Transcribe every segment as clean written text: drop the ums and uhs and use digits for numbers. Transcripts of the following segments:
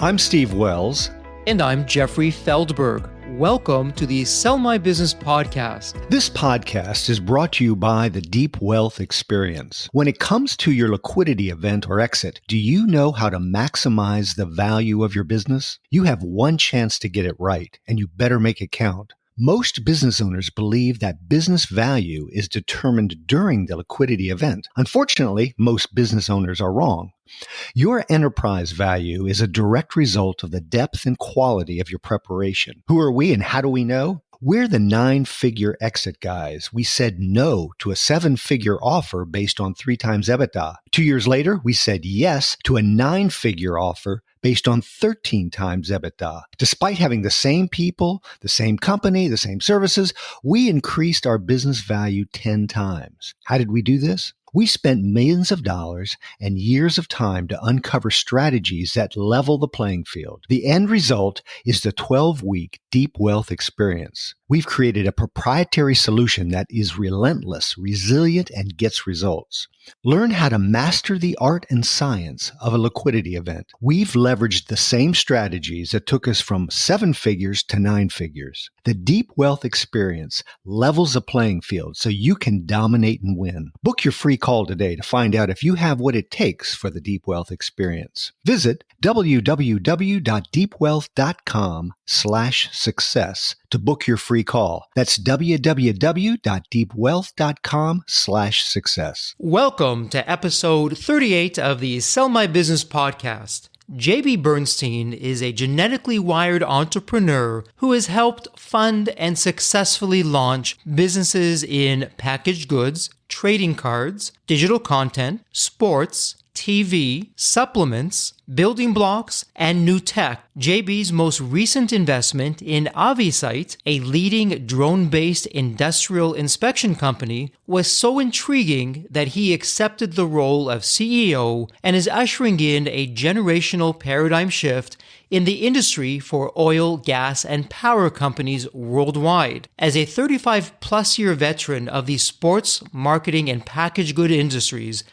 I'm Steve Wells. And I'm Jeffrey Feldberg. Welcome to the Sell My Business podcast. This podcast is brought to you by the Deep Wealth Experience. When it comes to your liquidity event or exit, do you know how to maximize the value of your business? You have one chance to get it right, and you better make it count. Most business owners believe that business value is determined during the liquidity event. Unfortunately, most business owners are wrong. Your enterprise value is a direct result of the depth and quality of your preparation. Who are we and how do we know? We're the 9-figure exit guys. We said no to a 7-figure offer based on 3 times EBITDA. 2 years later, we said yes to a 9-figure offer based on 13 times EBITDA. Despite having the same people, the same company, the same services, we increased our business value 10 times. How did we do this? We spent millions of dollars and years of time to uncover strategies that level the playing field. The end result is the 12-week Deep Wealth Experience. We've created a proprietary solution that is relentless, resilient, and gets results. Learn how to master the art and science of a liquidity event. We've leveraged the same strategies that took us from 7 figures to 9 figures. The Deep Wealth Experience levels the playing field so you can dominate and win. Book your free call today to find out if you have what it takes for the Deep Wealth Experience. Visit www.deepwealth.com/success to book your free call. That's www.deepwealth.com/success. Welcome to episode 38 of the Sell My Business podcast. JB Bernstein is a genetically wired entrepreneur who has helped fund and successfully launch businesses in packaged goods, trading cards, digital content, sports, TV, supplements, building blocks, and new tech. JB's most recent investment in AviSight, a leading drone-based industrial inspection company, was so intriguing that he accepted the role of CEO and is ushering in a generational paradigm shift in the industry for oil, gas, and power companies worldwide. As a 35-plus year veteran of the sports, marketing, and packaged good industries,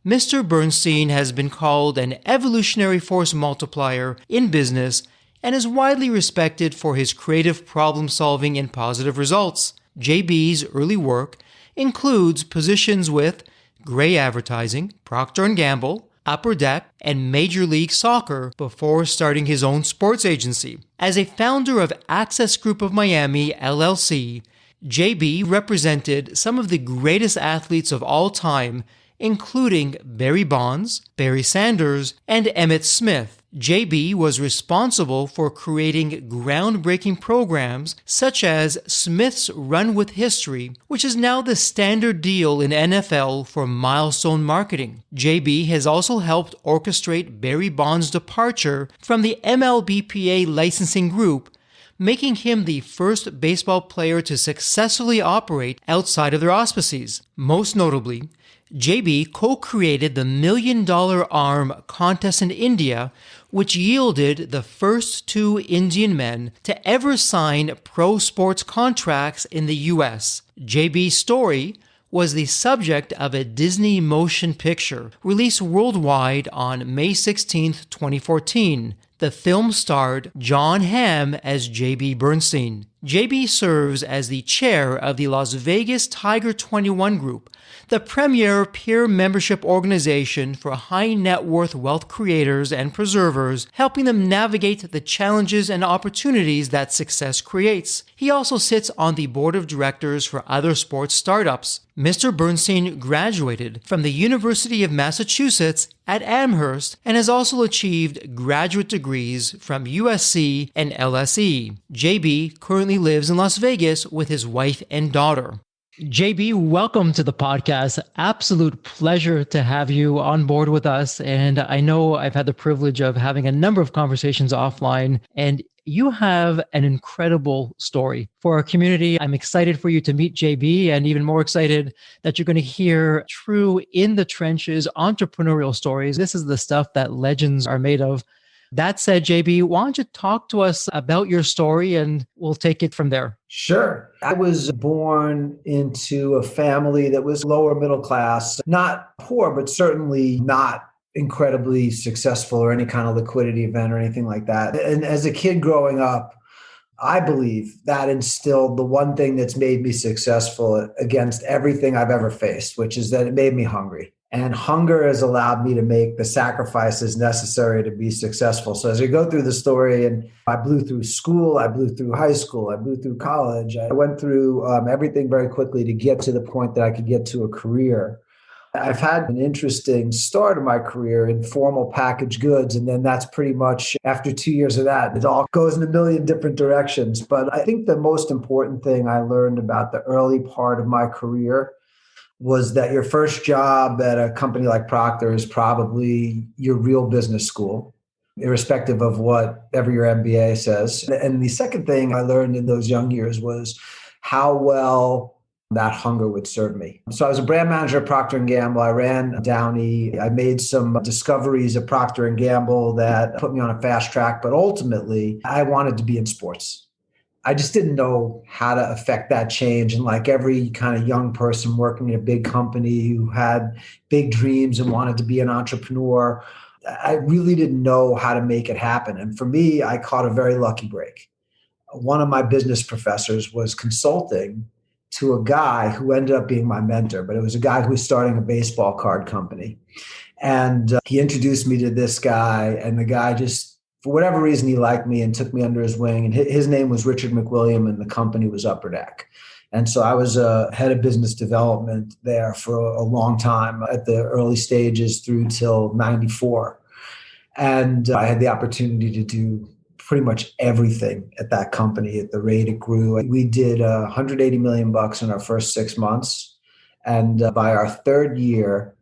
Mr. Bernstein has been called an evolutionary force multiplier in business and is widely respected for his creative problem-solving and positive results. JB's early work includes positions with Gray Advertising, Procter & Gamble, Upper Deck, and Major League Soccer before starting his own sports agency. As a founder of Access Group of Miami, LLC, JB represented some of the greatest athletes of all time, including Barry Bonds, Barry Sanders, and Emmitt Smith. JB was responsible for creating groundbreaking programs such as Smith's Run with History, which is now the standard deal in NFL for milestone marketing. JB has also helped orchestrate Barry Bonds' departure from the MLBPA licensing group, making him the first baseball player to successfully operate outside of their auspices. Most notably, JB co-created the $1 Million Arm contest in India, which yielded the first 2 Indian men to ever sign pro sports contracts in the U.S. JB's story was the subject of a Disney motion picture released worldwide on May 16, 2014. The film starred John Hamm as J.B. Bernstein. J.B. serves as the chair of the Las Vegas Tiger 21 Group, the premier peer membership organization for high net worth wealth creators and preservers, helping them navigate the challenges and opportunities that success creates. He also sits on the board of directors for other sports startups. Mr. Bernstein graduated from the University of Massachusetts at Amherst and has also achieved graduate degrees from USC and LSE. JB currently lives in Las Vegas with his wife and daughter. JB, welcome to the podcast. Absolute pleasure to have you on board with us. And I know I've had the privilege of having a number of conversations offline, and you have an incredible story for our community. I'm excited for you to meet JB, and even more excited that you're going to hear true in the trenches entrepreneurial stories. This is the stuff that legends are made of. That said, JB, why don't you talk to us about your story and we'll take it from there. Sure. I was born into a family that was lower middle class, not poor, but certainly not incredibly successful or any kind of liquidity event or anything like that. And as a kid growing up, I believe that instilled the one thing that's made me successful against everything I've ever faced, which is that it made me hungry. And hunger has allowed me to make the sacrifices necessary to be successful. So as I go through the story, and I blew through school, I blew through high school, I blew through college, I went through everything very quickly to get to the point that I could get to a career. I've had an interesting start of my career in formal packaged goods. And then that's pretty much after 2 years of that, it all goes in a million different directions. But I think the most important thing I learned about the early part of my career was that your first job at a company like Procter is probably your real business school, irrespective of whatever your MBA says. And the second thing I learned in those young years was how well that hunger would serve me. So I was a brand manager at Procter & Gamble. I ran Downey. I made some discoveries at Procter & Gamble that put me on a fast track, but ultimately I wanted to be in sports. I just didn't know how to affect that change. And like every kind of young person working in a big company who had big dreams and wanted to be an entrepreneur, I really didn't know how to make it happen. And for me, I caught a very lucky break. One of my business professors was consulting to a guy who ended up being my mentor, but it was a guy who was starting a baseball card company. And he introduced me to this guy, and the guy just, for whatever reason, he liked me and took me under his wing. And his name was Richard McWilliam, and the company was Upper Deck. And so I was head of business development there for a long time at the early stages through till 94. And I had the opportunity to do pretty much everything at that company at the rate it grew. We did $180 million in our first 6 months. And by our third year,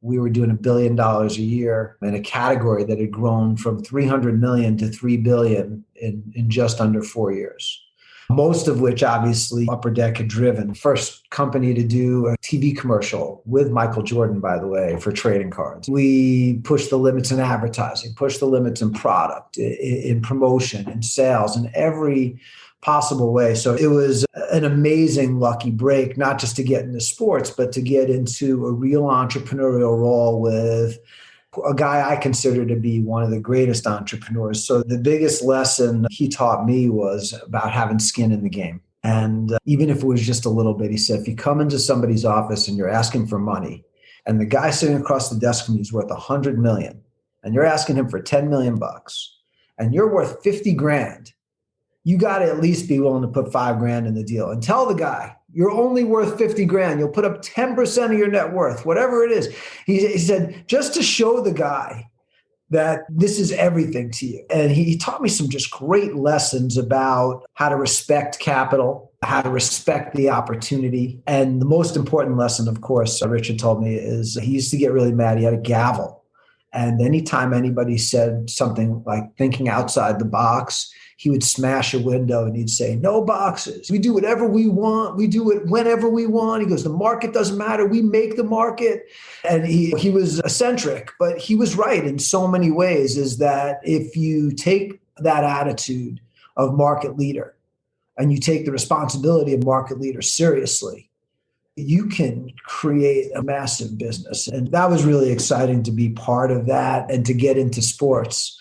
we were doing $1 billion a year in a category that had grown from 300 million to 3 billion in just under 4 years. Most of which obviously Upper Deck had driven. First company to do a TV commercial with Michael Jordan, by the way, for trading cards. We pushed the limits in advertising, pushed the limits in product, in promotion, in sales, in every possible way. So it was an amazing lucky break, not just to get into sports, but to get into a real entrepreneurial role with a guy I consider to be one of the greatest entrepreneurs. So the biggest lesson he taught me was about having skin in the game. And even if it was just a little bit, he said, if you come into somebody's office and you're asking for money, and the guy sitting across the desk from you is worth 100 million, and you're asking him for 10 million bucks, and you're worth 50 grand, you got to at least be willing to put 5 grand in the deal and tell the guy, you're only worth 50 grand. You'll put up 10% of your net worth, whatever it is. He said, just to show the guy that this is everything to you. And he taught me some just great lessons about how to respect capital, how to respect the opportunity. And the most important lesson, of course, Richard told me is he used to get really mad. He had a gavel. And anytime anybody said something like thinking outside the box, he would smash a window and he'd say, no boxes. We do whatever we want. We do it whenever we want. He goes, the market doesn't matter. We make the market. And he was eccentric, but he was right in so many ways, is that if you take that attitude of market leader and you take the responsibility of market leader seriously, you can create a massive business. And that was really exciting to be part of that and to get into sports.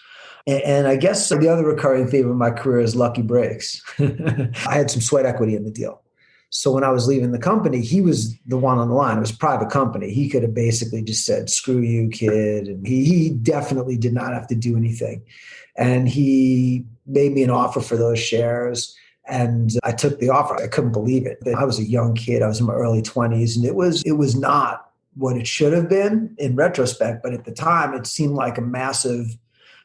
And I guess the other recurring theme of my career is lucky breaks. I had some sweat equity in the deal. So when I was leaving the company, he was the one on the line. It was a private company. He could have basically just said, screw you, kid. And he definitely did not have to do anything. And he made me an offer for those shares. And I took the offer. I couldn't believe it. I was a young kid. I was in my early 20s. And it was not what it should have been in retrospect. But at the time, it seemed like a massive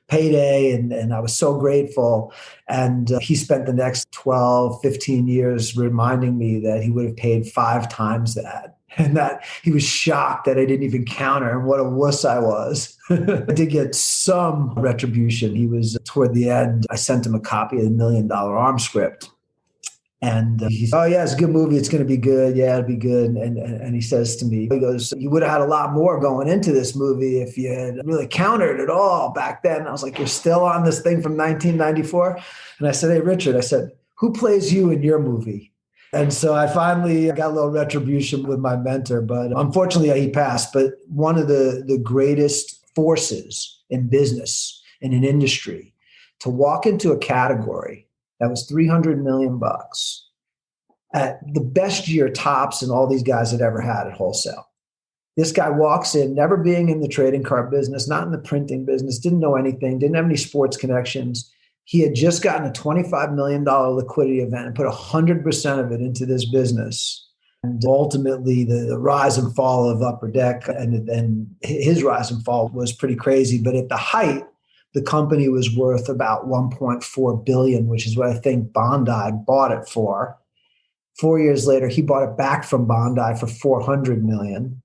payday. And I was so grateful. And he spent the next 12, 15 years reminding me that he would have paid 5 times that. And that he was shocked that I didn't even counter and what a wuss I was. I did get some retribution. He was toward the end, I sent him a copy of the $1 Million Arm script. And he said, oh, yeah, it's a good movie. It's going to be good. Yeah, it'll be good. And he says to me, he goes, you would have had a lot more going into this movie if you had really countered at all back then. And I was like, you're still on this thing from 1994? And I said, hey, Richard, I said, who plays you in your movie? And so I finally got a little retribution with my mentor. But unfortunately, he passed. But one of the greatest forces in business, in an industry, to walk into a category that was 300 million bucks at the best year tops and all these guys had ever had at wholesale. This guy walks in, never being in the trading card business, not in the printing business, didn't know anything, didn't have any sports connections. He had just gotten a $25 million liquidity event and put 100% of it into this business. And ultimately, the rise and fall of Upper Deck and his rise and fall was pretty crazy. But at the height, the company was worth about $1.4 billion, which is what I think Bondi bought it for. 4 years later, he bought it back from Bondi for $400 million.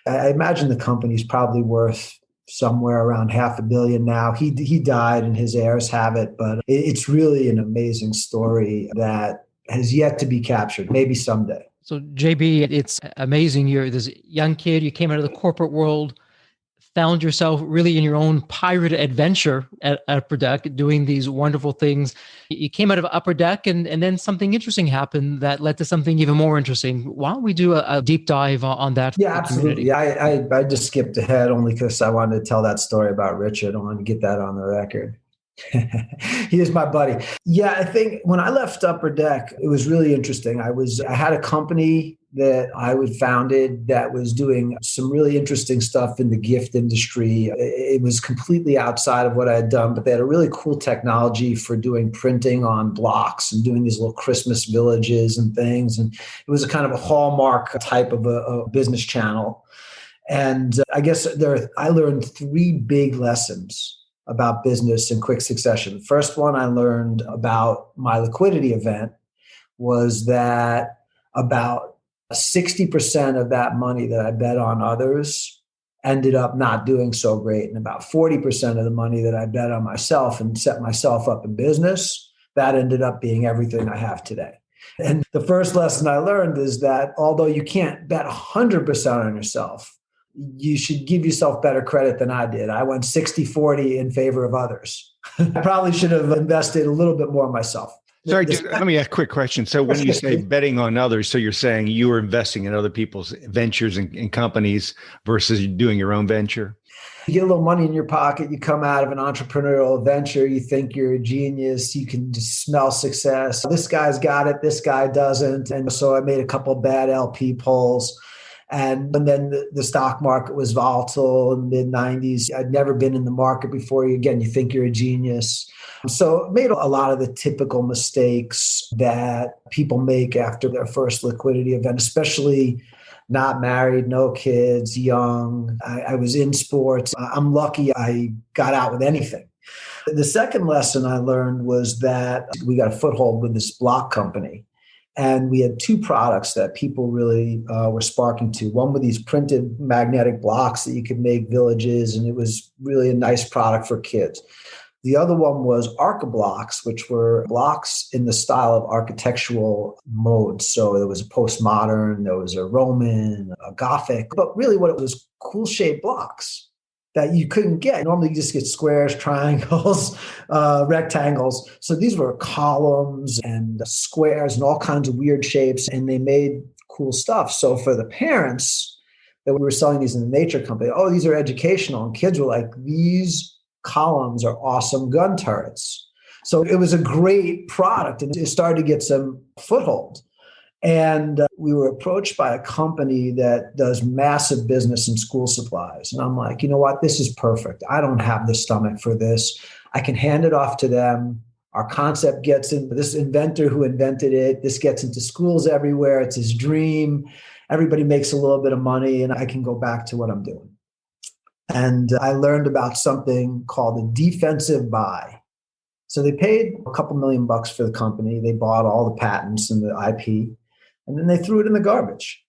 I imagine the company's probably worth somewhere around $500 million now. He died and his heirs have it, but it's really an amazing story that has yet to be captured, maybe someday. So JB, it's amazing. You're this young kid, you came out of the corporate world, found yourself really in your own pirate adventure at Upper Deck, doing these wonderful things. You came out of Upper Deck and then something interesting happened that led to something even more interesting. Why don't we do a deep dive on that? Yeah, absolutely. I just skipped ahead only because I wanted to tell that story about Richard. I wanted to get that on the record. He is my buddy. Yeah, I think when I left Upper Deck, it was really interesting. I had a company that I founded that was doing some really interesting stuff in the gift industry. It was completely outside of what I had done, but they had a really cool technology for doing printing on blocks and doing these little Christmas villages and things. And it was a kind of a hallmark type of a business channel. And I guess I learned 3 big lessons about business in quick succession. The first one I learned about my liquidity event was that about 60% of that money that I bet on others ended up not doing so great. And about 40% of the money that I bet on myself and set myself up in business, that ended up being everything I have today. And the first lesson I learned is that although you can't bet 100% on yourself, you should give yourself better credit than I did. I went 60-40 in favor of others. I probably should have invested a little bit more myself. Sorry, let me ask a quick question. So when you say betting on others, so you're saying you were investing in other people's ventures and companies versus doing your own venture? You get a little money in your pocket, you come out of an entrepreneurial venture, you think you're a genius, you can just smell success. This guy's got it, this guy doesn't. And so I made a couple of bad LP polls. And then the stock market was volatile in the mid-90s. I'd never been in the market before. Again, you think you're a genius. So made a lot of the typical mistakes that people make after their first liquidity event, especially not married, no kids, young. I was in sports. I'm lucky I got out with anything. The second lesson I learned was that we got a foothold with this block company. And we had 2 products that people really were sparking to. One were these printed magnetic blocks that you could make villages, and it was really a nice product for kids. The other one was Arca blocks, which were blocks in the style of architectural modes. So there was a postmodern, there was a Roman, a Gothic, but really what it was, cool shaped blocks that you couldn't get. Normally you just get squares, triangles, rectangles. So these were columns and squares and all kinds of weird shapes, and they made cool stuff. So for the parents that we were selling these in the Nature Company, oh, these are educational. And kids were like, these columns are awesome gun turrets. So it was a great product, and it started to get some foothold. And we were approached by a company that does massive business in school supplies. And I'm like, you know what? This is perfect. I don't have the stomach for this. I can hand it off to them. Our concept gets in, this inventor who invented it, this gets into schools everywhere. It's his dream. Everybody makes a little bit of money, and I can go back to what I'm doing. And I learned about something called a defensive buy. So they paid a couple $1 million for the company. They bought all the patents and the IP. And then they threw it in the garbage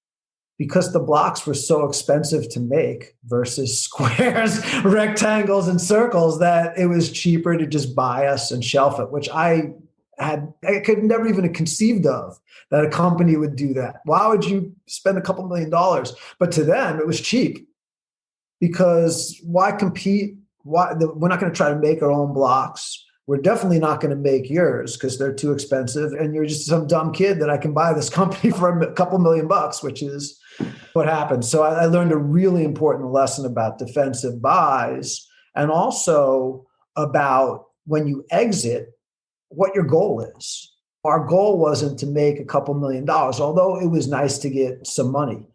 because the blocks were so expensive to make versus squares, rectangles, and circles that it was cheaper to just buy us and shelf it, which I could never even have conceived of that a company would do that. Why would you spend a couple $1 million? But to them, it was cheap because why compete? We're not going to try to make our own blocks. We're definitely not going to make yours because they're too expensive. And you're just some dumb kid that I can buy this company for a couple $1 million, which is what happened. So I learned a really important lesson about defensive buys and also about when you exit, what your goal is. Our goal wasn't to make a couple $1,000,000, although it was nice to get some money.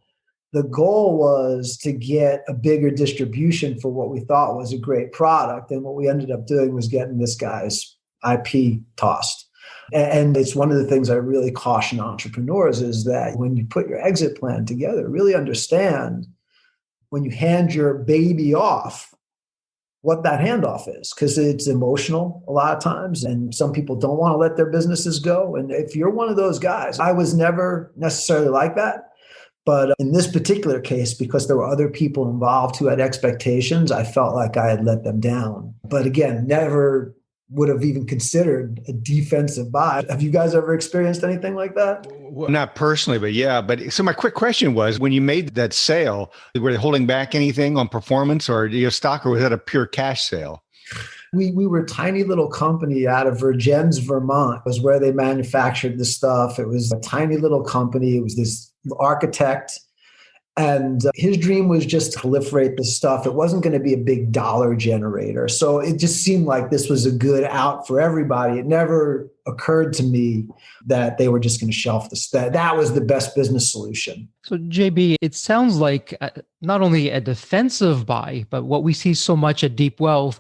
The goal was to get a bigger distribution for what we thought was a great product. And what we ended up doing was getting this guy's IP tossed. And it's one of the things I really caution entrepreneurs is that when you put your exit plan together, really understand when you hand your baby off, what that handoff is, because it's emotional a lot of times. And some people don't want to let their businesses go. And if you're one of those guys, I was never necessarily like that. But in this particular case, because there were other people involved who had expectations, I felt like I had let them down. But again, never would have even considered a defensive buy. Have you guys ever experienced anything like that? Well, not personally, but yeah. But so my quick question was, when you made that sale, were they holding back anything on performance or your stock, or was that a pure cash sale? We were a tiny little company out of Vergennes, Vermont. It was where they manufactured the stuff. It was a tiny little company. It was this architect. And his dream was just to proliferate the stuff. It wasn't going to be a big dollar generator. So it just seemed like this was a good out for everybody. It never occurred to me that they were just going to shelf this. That was the best business solution. So JB, it sounds like not only a defensive buy, but what we see so much at Deep Wealth,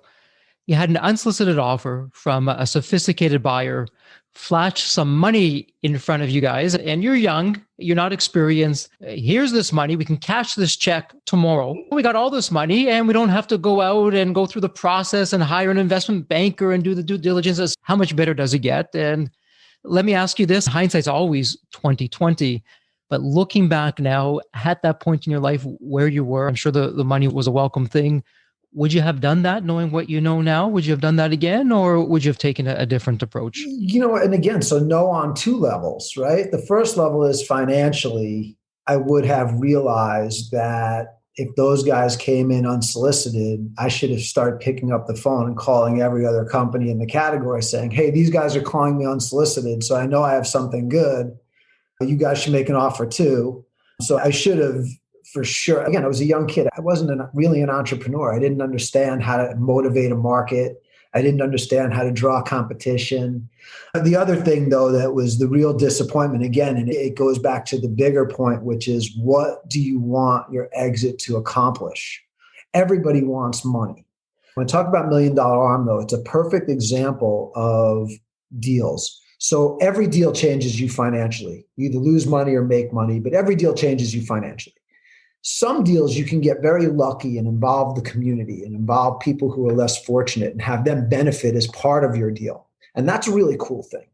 you had an unsolicited offer from a sophisticated buyer, flash some money in front of you guys, and you're young, you're not experienced. Here's this money. We can cash this check tomorrow. We got all this money and we don't have to go out and go through the process and hire an investment banker and do the due diligence. How much better does it get? And let me ask you this, hindsight's always 2020, but looking back now at that point in your life where you were, I'm sure the money was a welcome thing. Would you have done that knowing what you know now? Would you have done that again, or would you have taken a different approach? And again, so no on two levels, right? The first level is financially, I would have realized that if those guys came in unsolicited, I should have started picking up the phone and calling every other company in the category saying, hey, these guys are calling me unsolicited, so I know I have something good. You guys should make an offer too. So I should have, for sure. Again, I was a young kid. I wasn't really an entrepreneur. I didn't understand how to motivate a market. I didn't understand how to draw competition. The other thing, though, that was the real disappointment, again, and it goes back to the bigger point, which is what do you want your exit to accomplish? Everybody wants money. When I talk about $1 Million Arm, though, it's a perfect example of deals. So every deal changes you financially. You either lose money or make money, but every deal changes you financially. Some deals you can get very lucky and involve the community and involve people who are less fortunate and have them benefit as part of your deal. And that's a really cool thing.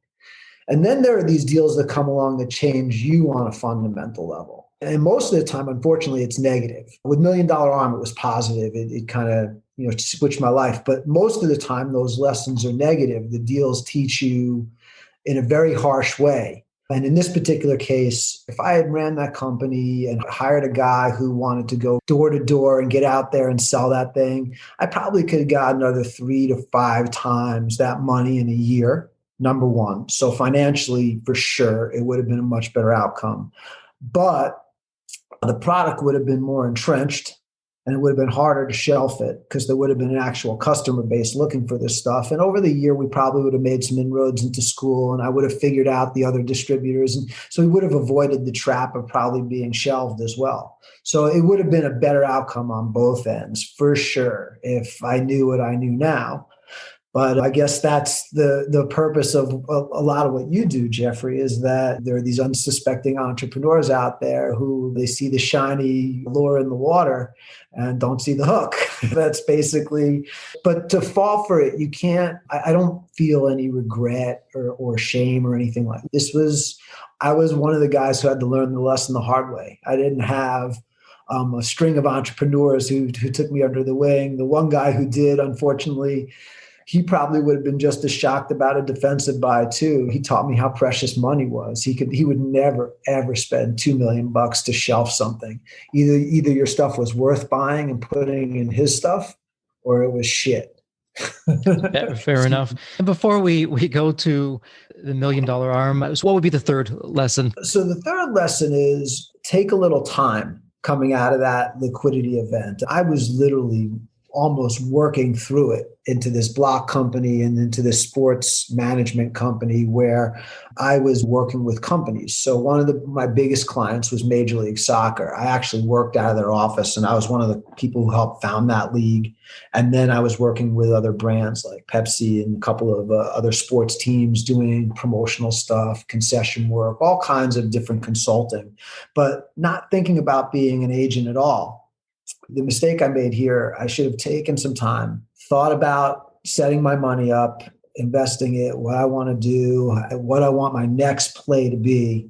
And then there are these deals that come along that change you on a fundamental level. And most of the time, unfortunately, it's negative. With $1 Million Arm, it was positive. It kind of switched my life. But most of the time, those lessons are negative. The deals teach you in a very harsh way. And in this particular case, if I had ran that company and hired a guy who wanted to go door to door and get out there and sell that thing, I probably could have got another 3 to 5 times that money in a year, number one. So financially, for sure, it would have been a much better outcome. But the product would have been more entrenched and it would have been harder to shelf it because there would have been an actual customer base looking for this stuff. And over the year, we probably would have made some inroads into school and I would have figured out the other distributors. And so we would have avoided the trap of probably being shelved as well. So it would have been a better outcome on both ends for sure if I knew what I knew now. But I guess that's the purpose of a lot of what you do, Jeffrey, is that there are these unsuspecting entrepreneurs out there who they see the shiny lure in the water and don't see the hook. That's basically, but to fall for it, you can't, I don't feel any regret or shame or anything like this. I was one of the guys who had to learn the lesson the hard way. I didn't have a string of entrepreneurs who took me under the wing. The one guy who did, unfortunately, he probably would have been just as shocked about a defensive buy too. He taught me how precious money was. He would never, ever spend $2 million to shelf something. Either your stuff was worth buying and putting in his stuff, or it was shit. Fair enough. And before we go to the $1 million arm, so what would be the third lesson? So the third lesson is take a little time coming out of that liquidity event. I was literally almost working through it into this block company and into this sports management company where I was working with companies. So one of my biggest clients was Major League Soccer. I actually worked out of their office, and I was one of the people who helped found that league. And then I was working with other brands like Pepsi and a couple of other sports teams doing promotional stuff, concession work, all kinds of different consulting, but not thinking about being an agent at all. The mistake I made here, I should have taken some time, thought about setting my money up, investing it, what I want to do, what I want my next play to be.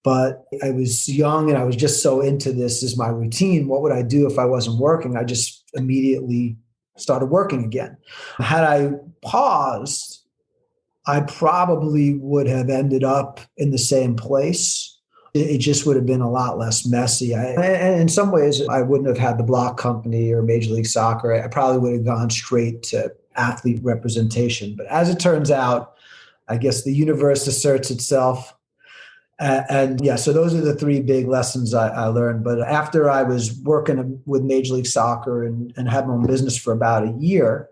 But I was young and I was just so into this as my routine. What would I do if I wasn't working? I just immediately started working again. Had I paused, I probably would have ended up in the same place. It just would have been a lot less messy. And in some ways, I wouldn't have had the block company or Major League Soccer. I probably would have gone straight to athlete representation. But as it turns out, I guess the universe asserts itself. And yeah, so those are the three big lessons I learned. But after I was working with Major League Soccer and had my own business for about a year,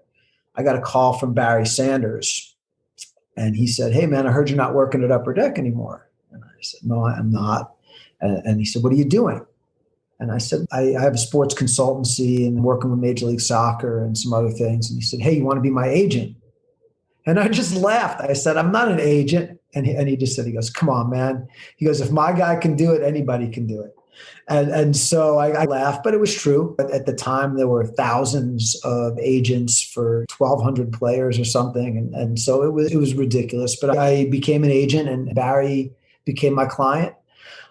I got a call from Barry Sanders. And he said, "Hey, man, I heard you're not working at Upper Deck anymore." And I said, "No, I'm not." And he said, "What are you doing?" And I said, I have a sports consultancy and working with Major League Soccer and some other things. And he said, "Hey, you want to be my agent?" And I just laughed. I said, "I'm not an agent." And he just said, he goes, "Come on, man." He goes, "If my guy can do it, anybody can do it." And so I laughed, but it was true. At the time, there were thousands of agents for 1,200 players or something. And so it was ridiculous. But I became an agent and Barry became my client.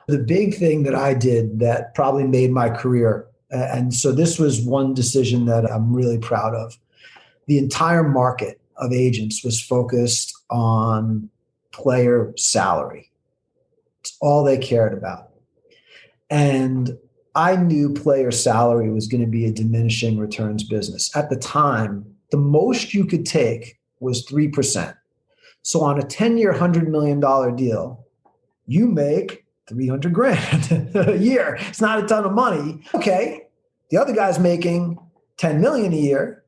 The big thing that I did that probably made my career, and so this was one decision that I'm really proud of. The entire market of agents was focused on player salary. It's all they cared about. And I knew player salary was going to be a diminishing returns business. At the time, the most you could take was 3%. So on a 10-year, $100 million deal, you make 300 grand a year. It's not a ton of money. Okay. The other guy's making 10 million a year,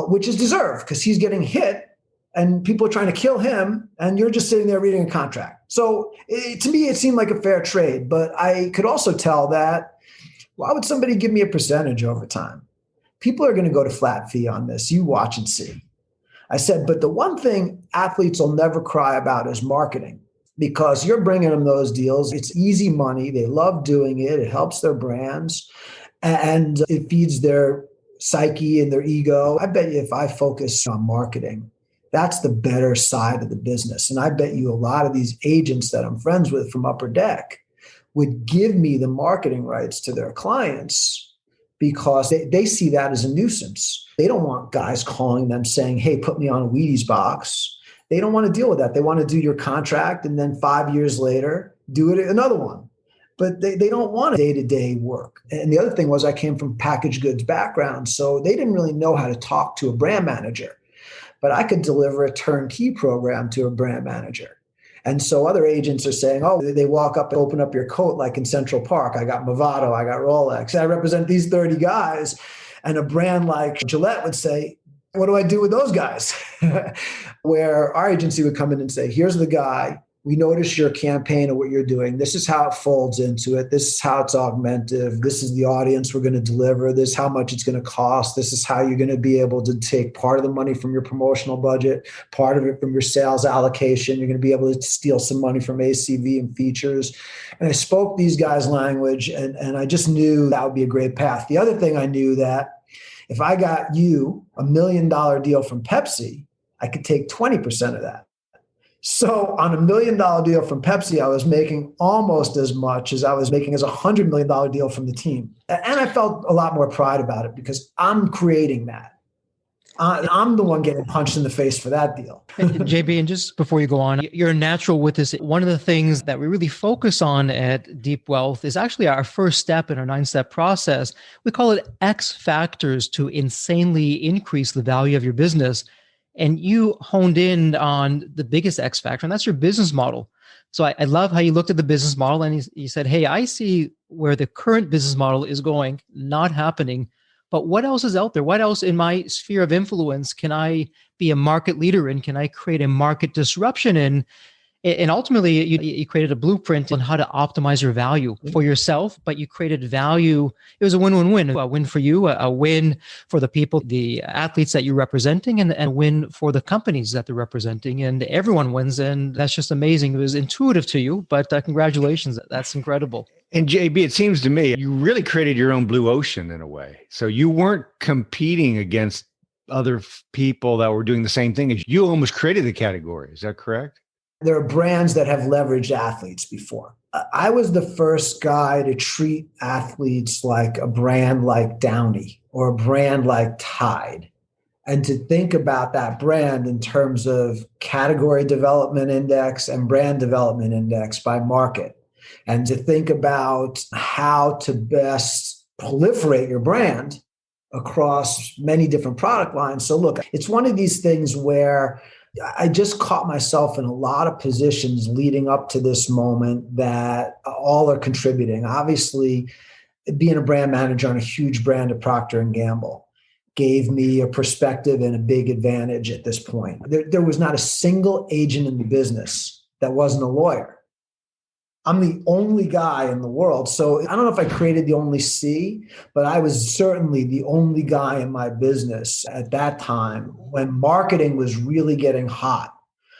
which is deserved because he's getting hit and people are trying to kill him and you're just sitting there reading a contract. So to me, it seemed like a fair trade, but I could also tell that why would somebody give me a percentage over time? People are going to go to flat fee on this. You watch and see. I said, but the one thing athletes will never cry about is marketing. Because you're bringing them those deals. It's easy money. They love doing it. It helps their brands and it feeds their psyche and their ego. I bet you if I focus on marketing, that's the better side of the business. And I bet you a lot of these agents that I'm friends with from Upper Deck would give me the marketing rights to their clients because they see that as a nuisance. They don't want guys calling them saying, "Hey, put me on a Wheaties box." They don't want to deal with that. They want to do your contract and then 5 years later, do it another one. But they don't want day-to-day work. And the other thing was I came from packaged goods background, so they didn't really know how to talk to a brand manager. But I could deliver a turnkey program to a brand manager. And so other agents are saying, oh, they walk up and open up your coat like in Central Park. I got Movado, I got Rolex. I represent these 30 guys. And a brand like Gillette would say, what do I do with those guys? Where our agency would come in and say, here's the guy. We notice your campaign or what you're doing. This is how it folds into it. This is how it's augmentative. This is the audience we're going to deliver. This is how much it's going to cost. This is how you're going to be able to take part of the money from your promotional budget, part of it from your sales allocation. You're going to be able to steal some money from ACV and features. And I spoke these guys' language, and I just knew that would be a great path. The other thing I knew that if I got you $1 million deal from Pepsi, I could take 20% of that. So on $1 million deal from Pepsi, I was making almost as much as I was making as a $100 million deal from the team. And I felt a lot more pride about it because I'm creating that. I'm the one getting punched in the face for that deal. JB, and just before you go on, you're natural with this. One of the things that we really focus on at Deep Wealth is actually our first step in our 9-step process. We call it X factors to insanely increase the value of your business. And you honed in on the biggest X factor, and that's your business model. So I love how you looked at the business model and you said, hey, I see where the current business model is going, not happening. But what else is out there? What else in my sphere of influence can I be a market leader in? Can I create a market disruption in? And ultimately, you created a blueprint on how to optimize your value for yourself, but you created value. It was a win-win-win, a win for you, a win for the people, the athletes that you're representing, and a win for the companies that they're representing. And everyone wins. And that's just amazing. It was intuitive to you, but congratulations. That's incredible. And JB, it seems to me you really created your own blue ocean in a way. So you weren't competing against other people that were doing the same thing as you. Almost created the category. Is that correct? There are brands that have leveraged athletes before. I was the first guy to treat athletes like a brand like Downy or a brand like Tide, and to think about that brand in terms of category development index and brand development index by market, and to think about how to best proliferate your brand across many different product lines. So look, it's one of these things where I just caught myself in a lot of positions leading up to this moment that all are contributing. Obviously, being a brand manager on a huge brand at Procter & Gamble gave me a perspective and a big advantage at this point. There was not a single agent in the business that wasn't a lawyer. I'm the only guy in the world. So I don't know if I created the only C, but I was certainly the only guy in my business at that time when marketing was really getting hot.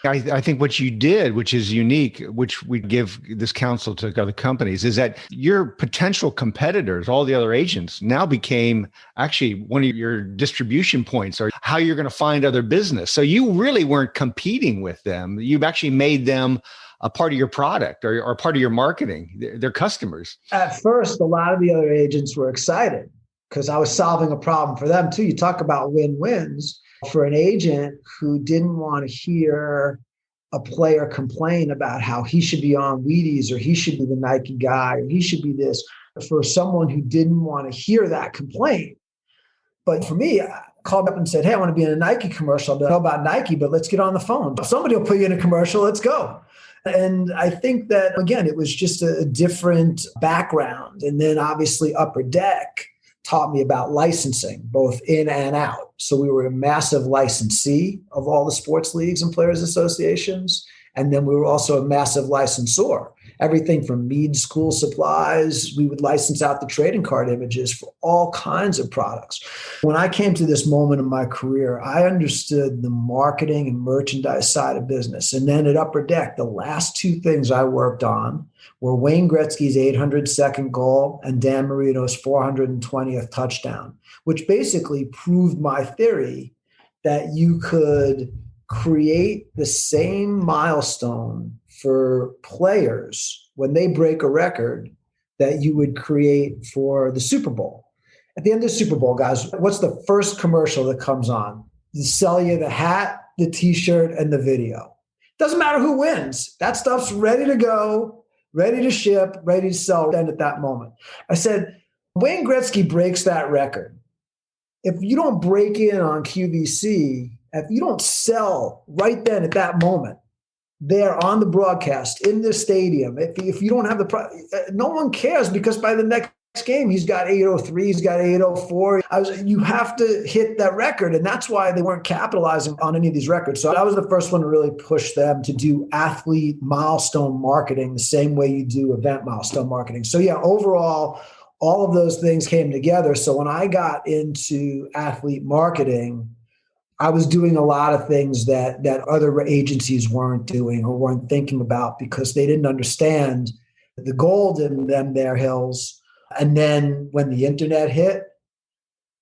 I think what you did, which is unique, which we give this counsel to other companies, is that your potential competitors, all the other agents, now became actually one of your distribution points or how you're going to find other business. So you really weren't competing with them. You've actually made them a part of your product or part of your marketing. They're customers. At first, a lot of the other agents were excited because I was solving a problem for them too. You talk about win-wins. For an agent who didn't want to hear a player complain about how he should be on Wheaties or he should be the Nike guy or he should be this, for someone who didn't want to hear that complaint. But for me, I called up and said, hey, I want to be in a Nike commercial. I don't know about Nike, but let's get on the phone. Somebody will put you in a commercial. Let's go. And I think that, again, it was just a different background. And then obviously Upper Deck taught me about licensing, both in and out. So we were a massive licensee of all the sports leagues and players associations. And then we were also a massive licensor. Everything from Mead school supplies, we would license out the trading card images for all kinds of products. When I came to this moment in my career, I understood the marketing and merchandise side of business. And then at Upper Deck, the last two things I worked on were Wayne Gretzky's 802nd goal and Dan Marino's 420th touchdown, which basically proved my theory that you could create the same milestone for players when they break a record that you would create for the Super Bowl. At the end of the Super Bowl, guys, what's the first commercial that comes on? They sell you the hat, the t-shirt, and the video. Doesn't matter who wins. That stuff's ready to go, ready to ship, ready to sell then at that moment. I said, Wayne Gretzky breaks that record. If you don't break in on QVC, if you don't sell right then at that moment, there on the broadcast in the stadium, if you don't have no one cares, because by the next game, he's got 803, he's got 804. You have to hit that record. And that's why they weren't capitalizing on any of these records. So I was the first one to really push them to do athlete milestone marketing the same way you do event milestone marketing. So yeah, overall, all of those things came together. So when I got into athlete marketing, I was doing a lot of things that other agencies weren't doing or weren't thinking about because they didn't understand the gold in their hills. And then when the internet hit,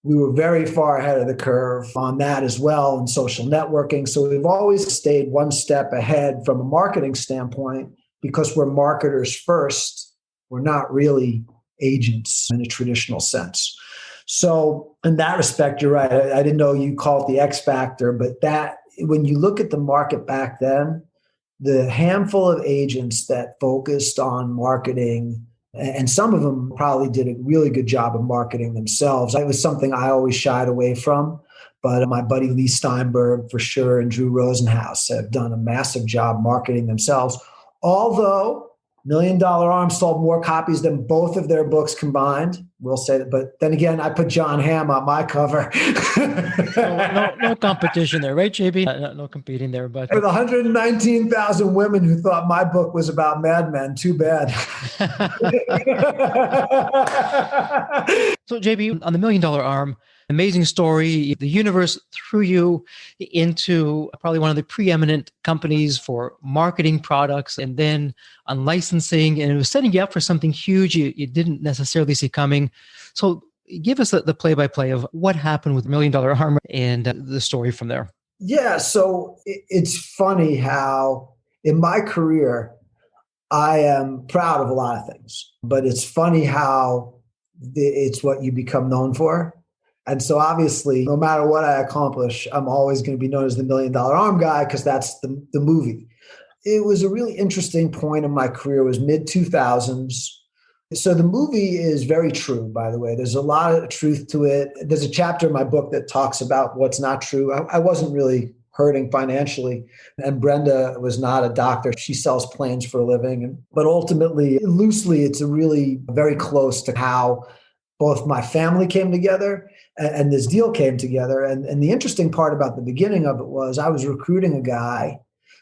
we were very far ahead of the curve on that as well, and social networking. So we've always stayed one step ahead from a marketing standpoint because we're marketers first. We're not really agents in a traditional sense. So in that respect, you're right. I didn't know you call it the X factor, but that when you look at the market back then, the handful of agents that focused on marketing, and some of them probably did a really good job of marketing themselves. It was something I always shied away from. But my buddy Lee Steinberg, for sure, and Drew Rosenhaus have done a massive job marketing themselves. Although $1 Million Arm sold more copies than both of their books combined. We'll say that. But then again, I put John Hamm on my cover. No competition there, right, JB? No competing there. But with 119,000 women who thought my book was about madmen, too bad. So, JB, on the $1 Million Arm, amazing story. The universe threw you into probably one of the preeminent companies for marketing products and then on licensing, and it was setting you up for something huge you didn't necessarily see coming. So give us the play-by-play of what happened with $1 Million Arm and the story from there. Yeah, so it's funny how in my career, I am proud of a lot of things, but it's funny how it's what you become known for. And so obviously, no matter what I accomplish, I'm always going to be known as the $1 Million Arm guy because that's the movie. It was a really interesting point in my career. It was mid-2000s. So the movie is very true, by the way. There's a lot of truth to it. There's a chapter in my book that talks about what's not true. I wasn't really hurting financially. And Brenda was not a doctor. She sells planes for a living. But ultimately, loosely, it's really very close to how both my family came together and this deal came together. And the interesting part about the beginning of it was I was recruiting a guy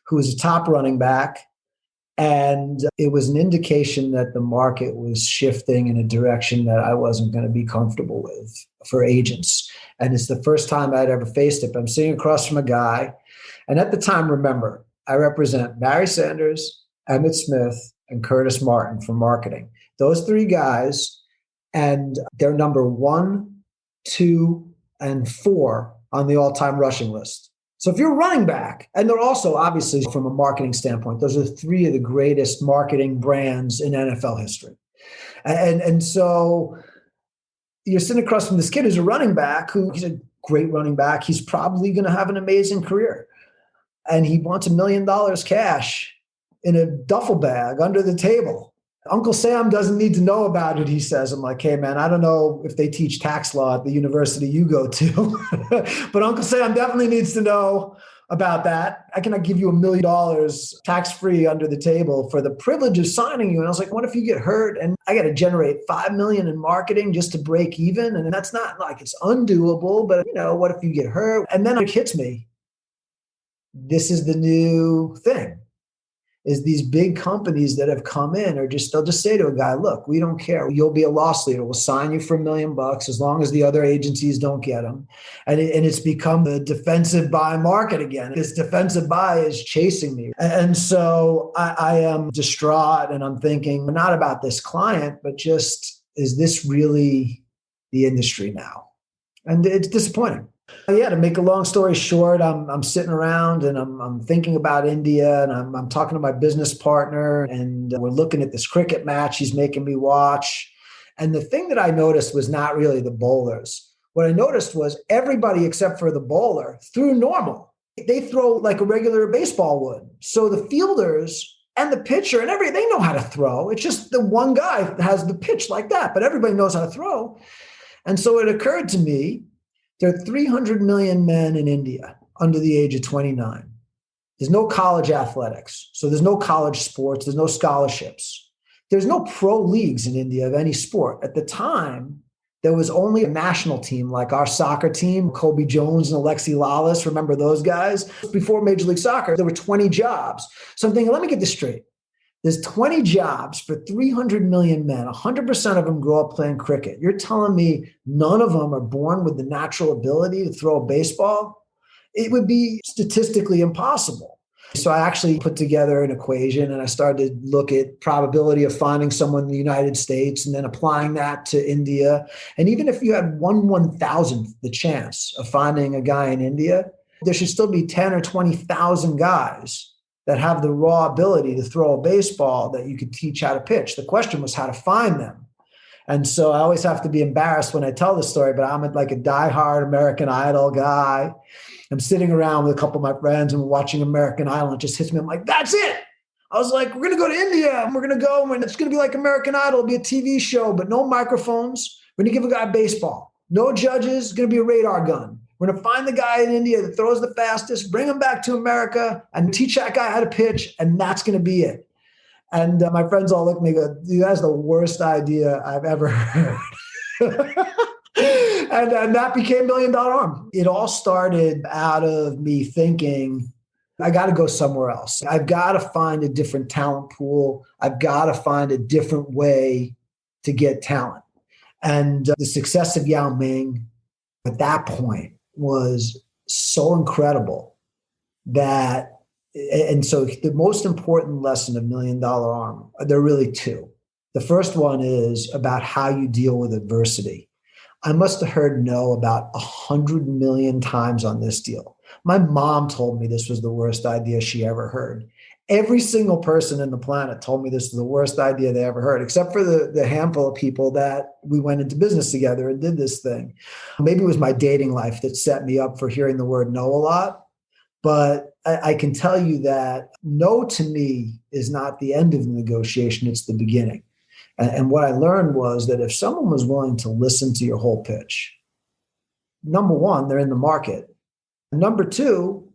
who was a top running back. And it was an indication that the market was shifting in a direction that I wasn't going to be comfortable with for agents. And it's the first time I'd ever faced it. But I'm sitting across from a guy. And at the time, remember, I represent Barry Sanders, Emmett Smith, and Curtis Martin for marketing. Those three guys, and they're number 1, 2, and 4 on the all-time rushing list. So if you're a running back, and they're also obviously from a marketing standpoint, those are 3 of the greatest marketing brands in NFL history. And so you're sitting across from this kid who's a running back, he's a great running back. He's probably going to have an amazing career. And he wants $1 million cash in a duffel bag under the table. Uncle Sam doesn't need to know about it, he says. I'm like, hey, man, I don't know if they teach tax law at the university you go to, but Uncle Sam definitely needs to know about that. I cannot give you $1 million tax-free under the table for the privilege of signing you. And I was like, what if you get hurt and I got to generate $5 million in marketing just to break even? And that's not like it's undoable, but what if you get hurt? And then it hits me. This is the new thing. Is these big companies that have come in they'll just say to a guy, look, we don't care. You'll be a loss leader. We'll sign you for $1 million as long as the other agencies don't get them. And it's become the defensive buy market again. This defensive buy is chasing me. And so I am distraught and I'm thinking not about this client, but just, is this really the industry now? And it's disappointing. Yeah, to make a long story short, I'm sitting around and I'm thinking about India and I'm talking to my business partner and we're looking at this cricket match he's making me watch. And the thing that I noticed was not really the bowlers. What I noticed was everybody except for the bowler threw normal. They throw like a regular baseball would. So the fielders and the pitcher and they know how to throw. It's just the one guy has the pitch like that, but everybody knows how to throw. And so it occurred to me, there are 300 million men in India under the age of 29. There's no college athletics. So there's no college sports. There's no scholarships. There's no pro leagues in India of any sport. At the time, there was only a national team like our soccer team, Kobe Jones and Alexi Lalas. Remember those guys? Before Major League Soccer, there were 20 jobs. So I'm thinking, let me get this straight. There's 20 jobs for 300 million men. 100% of them grow up playing cricket. You're telling me none of them are born with the natural ability to throw a baseball? It would be statistically impossible. So I actually put together an equation and I started to look at probability of finding someone in the United States and then applying that to India. And even if you had 1/1000th the chance of finding a guy in India, there should still be 10 or 20,000 guys that have the raw ability to throw a baseball that you could teach how to pitch. The question was how to find them. And so I always have to be embarrassed when I tell the story, but I'm like a diehard American Idol guy. I'm sitting around with a couple of my friends and we're watching American Idol. And it just hits me. I'm like, that's it. I was like, we're going to go to India and we're going to go and it's going to be like American Idol. It'll be a TV show, but no microphones. We're going to give a guy a baseball. No judges. It's going to be a radar gun. We're going to find the guy in India that throws the fastest, bring him back to America and teach that guy how to pitch. And that's going to be it. And my friends all look at me and go, dude, that's the worst idea I've ever heard. and that became $1 Million Arm. It all started out of me thinking, I got to go somewhere else. I've got to find a different talent pool. I've got to find a different way to get talent. And the success of Yao Ming at that point was so incredible that, and so the most important lesson of $1 Million Arm, there are really two. The first one is about how you deal with adversity. I must have heard no about 100 million times on this deal. My mom told me this was the worst idea she ever heard. Every single person in the planet told me this was the worst idea they ever heard, except for the handful of people that we went into business together and did this thing. Maybe it was my dating life that set me up for hearing the word no a lot. But I can tell you that no to me is not the end of the negotiation, it's the beginning. And what I learned was that if someone was willing to listen to your whole pitch, number one, they're in the market. Number two,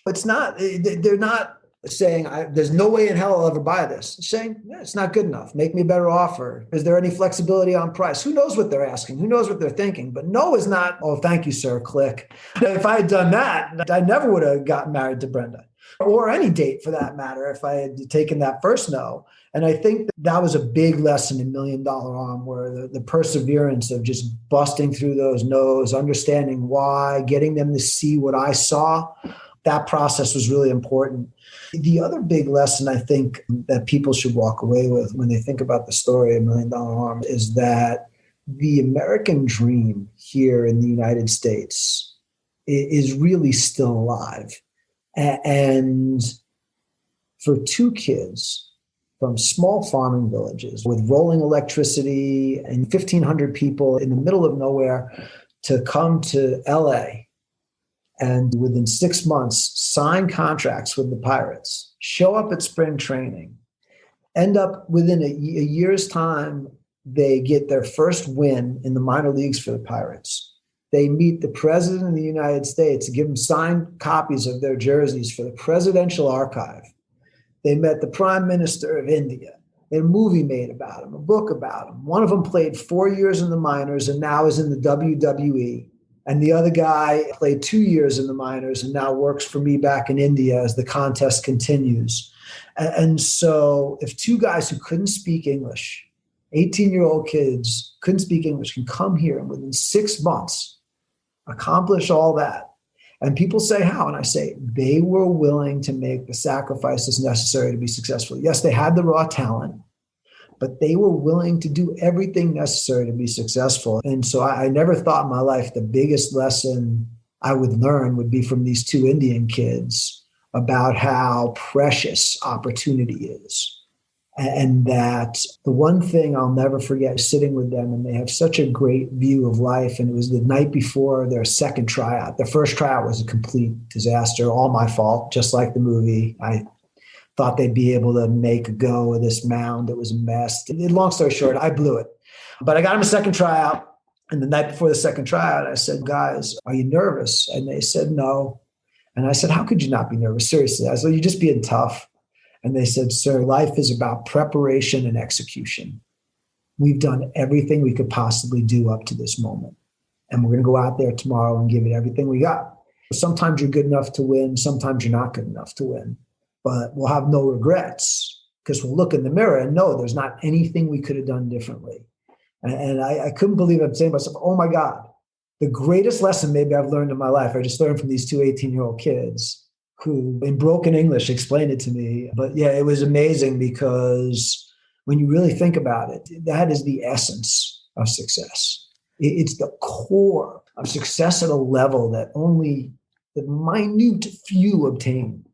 they're not saying, there's no way in hell I'll ever buy this. They're saying, yeah, it's not good enough. Make me a better offer. Is there any flexibility on price? Who knows what they're asking? Who knows what they're thinking? But no is not, oh, thank you, sir, click. If I had done that, I never would have gotten married to Brenda, or any date for that matter, if I had taken that first no. And I think that was a big lesson in $1 Million Arm, where the perseverance of just busting through those no's, understanding why, getting them to see what I saw, that process was really important. The other big lesson I think that people should walk away with when they think about the story of $1 Million Arm is that the American dream here in the United States is really still alive. And for two kids from small farming villages with rolling electricity and 1,500 people in the middle of nowhere to come to LA and within 6 months sign contracts with the Pirates, show up at spring training, end up within a year's time, they get their first win in the minor leagues for the Pirates. They meet the president of the United States, give them signed copies of their jerseys for the Presidential Archive. They met the Prime Minister of India. They had a movie made about him, a book about him. One of them played 4 years in the minors and now is in the WWE. And the other guy played 2 years in the minors and now works for me back in India as the contest continues. And so if two guys who couldn't speak English, 18-year-old kids couldn't speak English, can come here and within 6 months accomplish all that. And people say, how? And I say, they were willing to make the sacrifices necessary to be successful. Yes, they had the raw talent, but they were willing to do everything necessary to be successful. And so I never thought in my life the biggest lesson I would learn would be from these two Indian kids about how precious opportunity is. And that the one thing I'll never forget is sitting with them, and they have such a great view of life. And it was the night before their second tryout. Their first tryout was a complete disaster, all my fault, just like the movie. I thought they'd be able to make a go of this mound. It was a mess. Long story short, I blew it. But I got them a second tryout. And the night before the second tryout, I said, guys, are you nervous? And they said, no. And I said, how could you not be nervous? Seriously. I said, you're just being tough. And they said, sir, life is about preparation and execution. We've done everything we could possibly do up to this moment. And we're going to go out there tomorrow and give it everything we got. Sometimes you're good enough to win. Sometimes you're not good enough to win. But we'll have no regrets because we'll look in the mirror and know there's not anything we could have done differently. And I couldn't believe I'm saying to myself, oh my God, the greatest lesson maybe I've learned in my life, I just learned from these two 18-year-old kids who in broken English explained it to me. But yeah, it was amazing because when you really think about it, that is the essence of success. It's the core of success at a level that only the minute few obtain.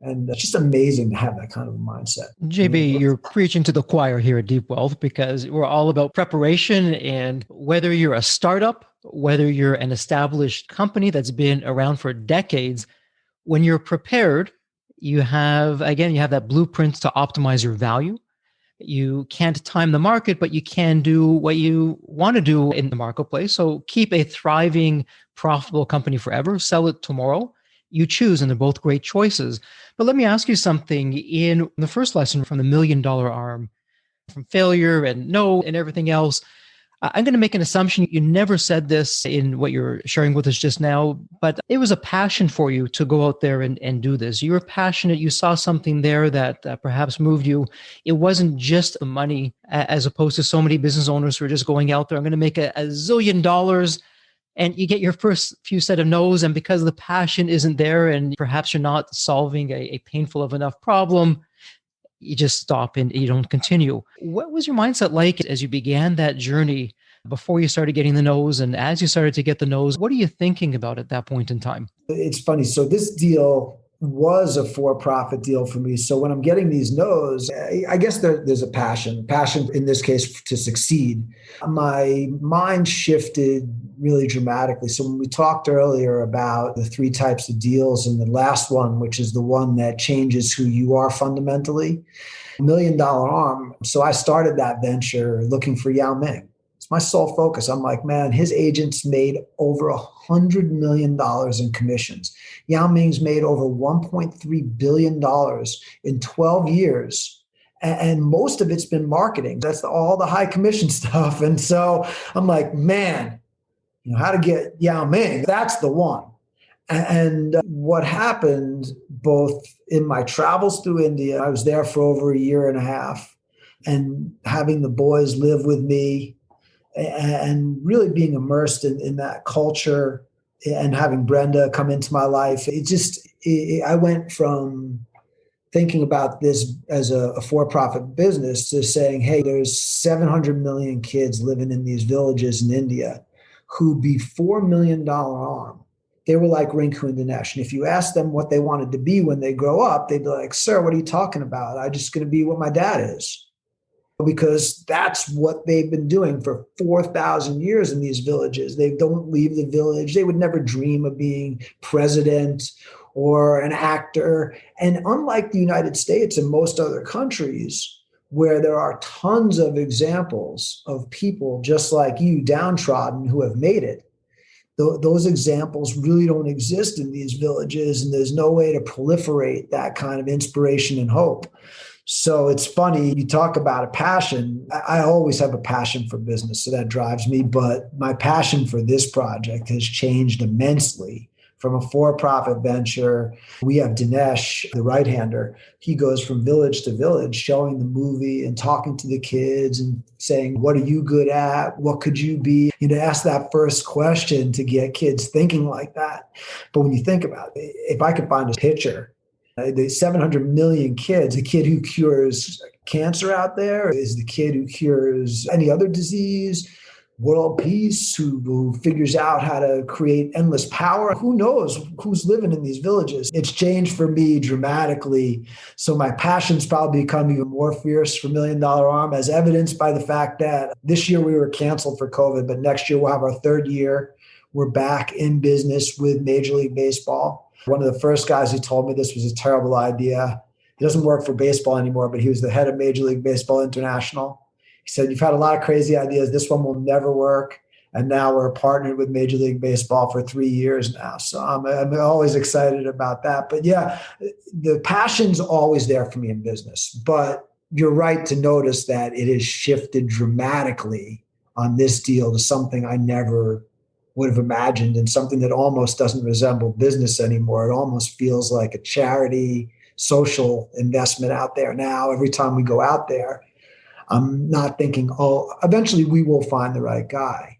And it's just amazing to have that kind of a mindset. JB, you're preaching to the choir here at Deep Wealth, because we're all about preparation. And whether you're a startup, whether you're an established company that's been around for decades, when you're prepared, you have that blueprint to optimize your value. You can't time the market, but you can do what you want to do in the marketplace. So keep a thriving, profitable company forever, sell it tomorrow. You choose, and they're both great choices. But let me ask you something. In the first lesson from the $1 Million Arm, from failure and no and everything else, I'm going to make an assumption. You never said this in what you're sharing with us just now, but it was a passion for you to go out there and do this. You were passionate. You saw something there that perhaps moved you. It wasn't just the money, as opposed to so many business owners who are just going out there. I'm going to make a zillion dollars. And you get your first few set of no's, and because the passion isn't there and perhaps you're not solving a painful of enough problem, you just stop and you don't continue. What was your mindset like as you began that journey before you started getting the no's, and as you started to get the no's? What are you thinking about at that point in time? It's funny. So this deal was a for-profit deal for me. So when I'm getting these no's, I guess there's a passion in this case to succeed. My mind shifted really dramatically. So when we talked earlier about the 3 types of deals, and the last one, which is the one that changes who you are fundamentally, $1 Million Arm. So I started that venture looking for Yao Ming. It's my sole focus. I'm like, man, his agents made over $100 million in commissions. Yao Ming's made over $1.3 billion in 12 years. And most of it's been marketing. That's all the high commission stuff. And so I'm like, man, how to get Yao Ming, that's the one. And what happened both in my travels through India, I was there for over a year and a half, and having the boys live with me, and really being immersed in that culture, and having Brenda come into my life. I went from thinking about this as a for-profit business to saying, hey, there's 700 million kids living in these villages in India who before $1 Million Arm, they were like Rinku and Dinesh. And if you ask them what they wanted to be when they grow up, they'd be like, sir, what are you talking about? I'm just going to be what my dad is. Because that's what they've been doing for 4,000 years in these villages. They don't leave the village. They would never dream of being president or an actor. And unlike the United States and most other countries, where there are tons of examples of people just like you, downtrodden, who have made it, those examples really don't exist in these villages, and there's no way to proliferate that kind of inspiration and hope. So it's funny, you talk about a passion. I always have a passion for business, so that drives me. But my passion for this project has changed immensely from a for-profit venture. We have Dinesh, the right-hander. He goes from village to village, showing the movie and talking to the kids and saying, what are you good at? What could you be? Ask that first question to get kids thinking like that. But when you think about it, if I could find a picture, the 700 million kids, the kid who cures cancer out there is the kid who cures any other disease, world peace, who figures out how to create endless power. Who knows who's living in these villages? It's changed for me dramatically. So my passion's probably become even more fierce for $1 Million Arm, as evidenced by the fact that this year we were canceled for COVID, but next year we'll have our 3rd year. We're back in business with Major League Baseball. One of the first guys who told me this was a terrible idea. He doesn't work for baseball anymore, but he was the head of Major League Baseball International. He said, you've had a lot of crazy ideas. This one will never work. And now we're partnered with Major League Baseball for 3 years now. So I'm always excited about that. But yeah, the passion's always there for me in business. But you're right to notice that it has shifted dramatically on this deal to something I never would have imagined, and something that almost doesn't resemble business anymore. It almost feels like a charity, social investment out there now. Every time we go out there, I'm not thinking, eventually we will find the right guy.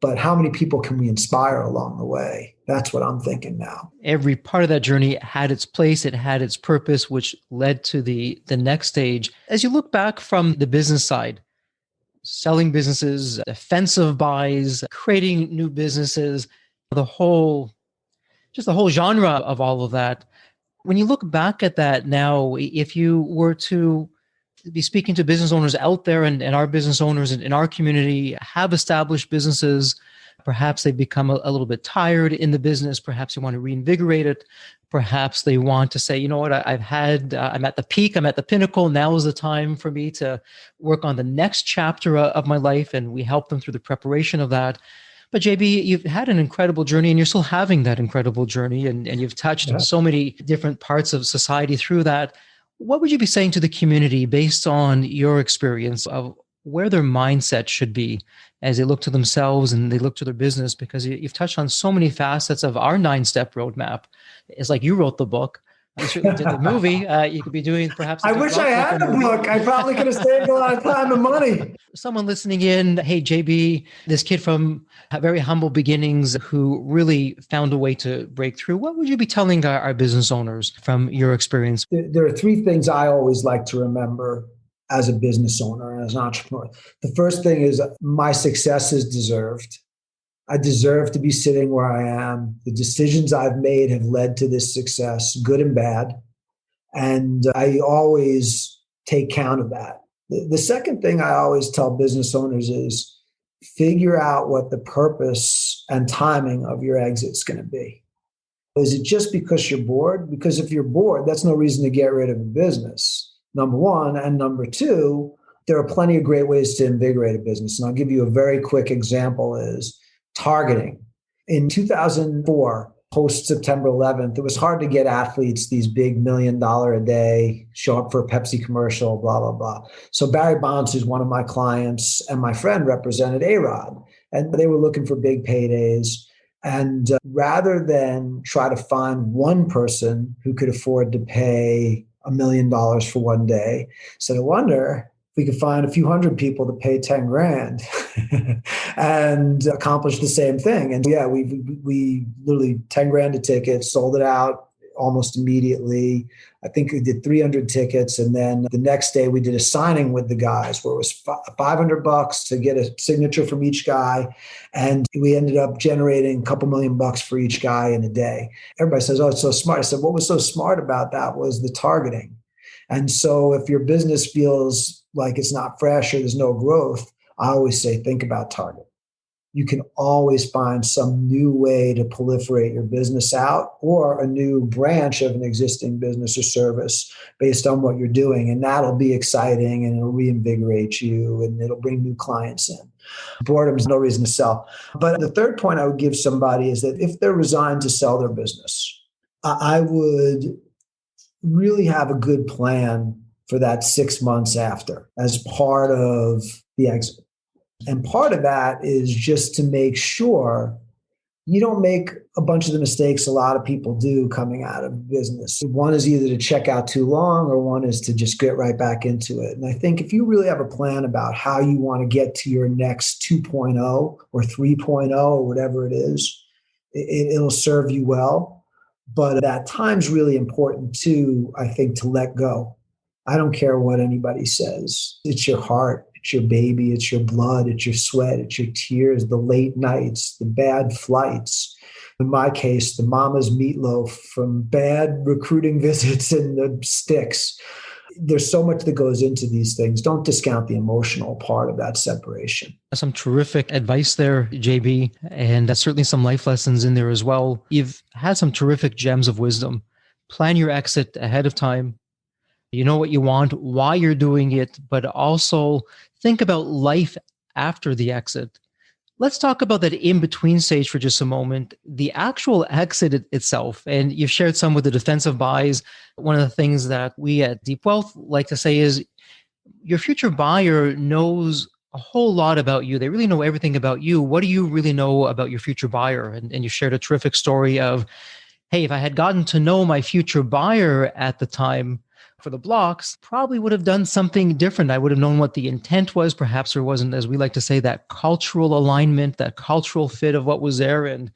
But how many people can we inspire along the way? That's what I'm thinking now. Every part of that journey had its place. It had its purpose, which led to the next stage. As you look back from the business side, selling businesses, defensive buys, creating new businesses, the whole genre of all of that. When you look back at that now, if you were to be speaking to business owners out there, and our business owners in our community have established businesses, perhaps they've become a little bit tired in the business, perhaps they want to reinvigorate it, perhaps they want to say, you know what, I'm at the peak, I'm at the pinnacle, now is the time for me to work on the next chapter of my life, and we help them through the preparation of that. But JB, you've had an incredible journey, and you're still having that incredible journey, and you've touched so many different parts of society through that. What would you be saying to the community based on your experience of where their mindset should be as they look to themselves and they look to their business? Because you've touched on so many facets of our 9-step roadmap. It's like you wrote the book. You certainly did the movie. You could be doing perhaps. I wish I had the book. I probably could have saved a lot of time and money. Someone listening in, hey, JB, this kid from very humble beginnings who really found a way to break through. What would you be telling our business owners from your experience? There are 3 things I always like to remember as a business owner and as an entrepreneur. The first thing is my success is deserved. I deserve to be sitting where I am. The decisions I've made have led to this success, good and bad. And I always take count of that. The second thing I always tell business owners is figure out what the purpose and timing of your exit's going to be. Is it just because you're bored? Because if you're bored, that's no reason to get rid of a business, number one. And number two, there are plenty of great ways to invigorate a business. And I'll give you a very quick example is targeting. In 2004, post September 11th, it was hard to get athletes these big $1 million a day, show up for a Pepsi commercial, blah, blah, blah. So Barry Bonds, who's one of my clients, and my friend represented A-Rod, and they were looking for big paydays. And rather than try to find one person who could afford to pay $1 million for one day, said, I wonder if we could find a few hundred people to pay 10 grand and accomplish the same thing. And yeah, we literally 10 grand a ticket, sold it out almost immediately. I think we did 300 tickets. And then the next day we did a signing with the guys where it was $500 to get a signature from each guy. And we ended up generating a couple $1,000,000 for each guy in a day. Everybody says, oh, it's so smart. I said, what was so smart about that was the targeting. And so if your business feels like it's not fresh or there's no growth, I always say, think about target. You can always find some new way to proliferate your business out or a new branch of an existing business or service based on what you're doing. And that'll be exciting and it'll reinvigorate you and it'll bring new clients in. Boredom is no reason to sell. But the third point I would give somebody is that if they're resigned to sell their business, I would really have a good plan for that 6 months after as part of the exit. And part of that is just to make sure you don't make a bunch of the mistakes a lot of people do coming out of business. One is either to check out too long or one is to just get right back into it. And I think if you really have a plan about how you want to get to your next 2.0 or 3.0 or whatever it is, it'll serve you well. But at time's really important too, I think, to let go. I don't care what anybody says. It's your heart. It's your baby. It's your blood. It's your sweat. It's your tears, the late nights, the bad flights. In my case, the mama's meatloaf from bad recruiting visits and the sticks. There's so much that goes into these things. Don't discount the emotional part of that separation. Some terrific advice there, JB, and certainly some life lessons in there as well. You've had some terrific gems of wisdom. Plan your exit ahead of time. You know what you want, why you're doing it, but also think about life after the exit. Let's talk about that in-between stage for just a moment, the actual exit itself. And you've shared some with the defensive buys. One of the things that we at Deep Wealth like to say is your future buyer knows a whole lot about you. They really know everything about you. What do you really know about your future buyer? And you shared a terrific story of, hey, if I had gotten to know my future buyer at the time, for the blocks, probably would have done something different. I would have known what the intent was. Perhaps there wasn't, as we like to say, that cultural alignment, that cultural fit of what was there. And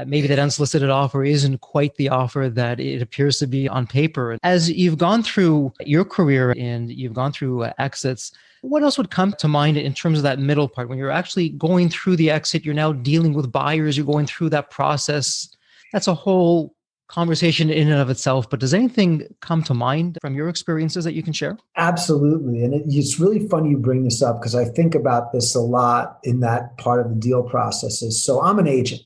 maybe that unsolicited offer isn't quite the offer that it appears to be on paper. As you've gone through your career and you've gone through exits, what else would come to mind in terms of that middle part? When you're actually going through the exit, you're now dealing with buyers, you're going through that process. That's a whole conversation in and of itself, but does anything come to mind from your experiences that you can share? Absolutely. And it's really funny you bring this up because I think about this a lot in that part of the deal processes. So I'm an agent.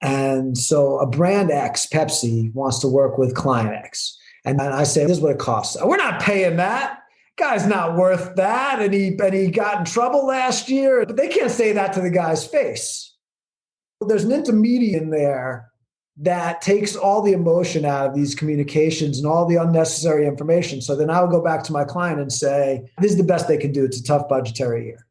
And so a brand X, Pepsi, wants to work with client X. And I say, this is what it costs. We're not paying that. Guy's not worth that. And he got in trouble last year. But they can't say that to the guy's face. There's an intermediate in there that takes all the emotion out of these communications and all the unnecessary information. So then I will go back to my client and say, this is the best they can do. It's a tough budgetary year.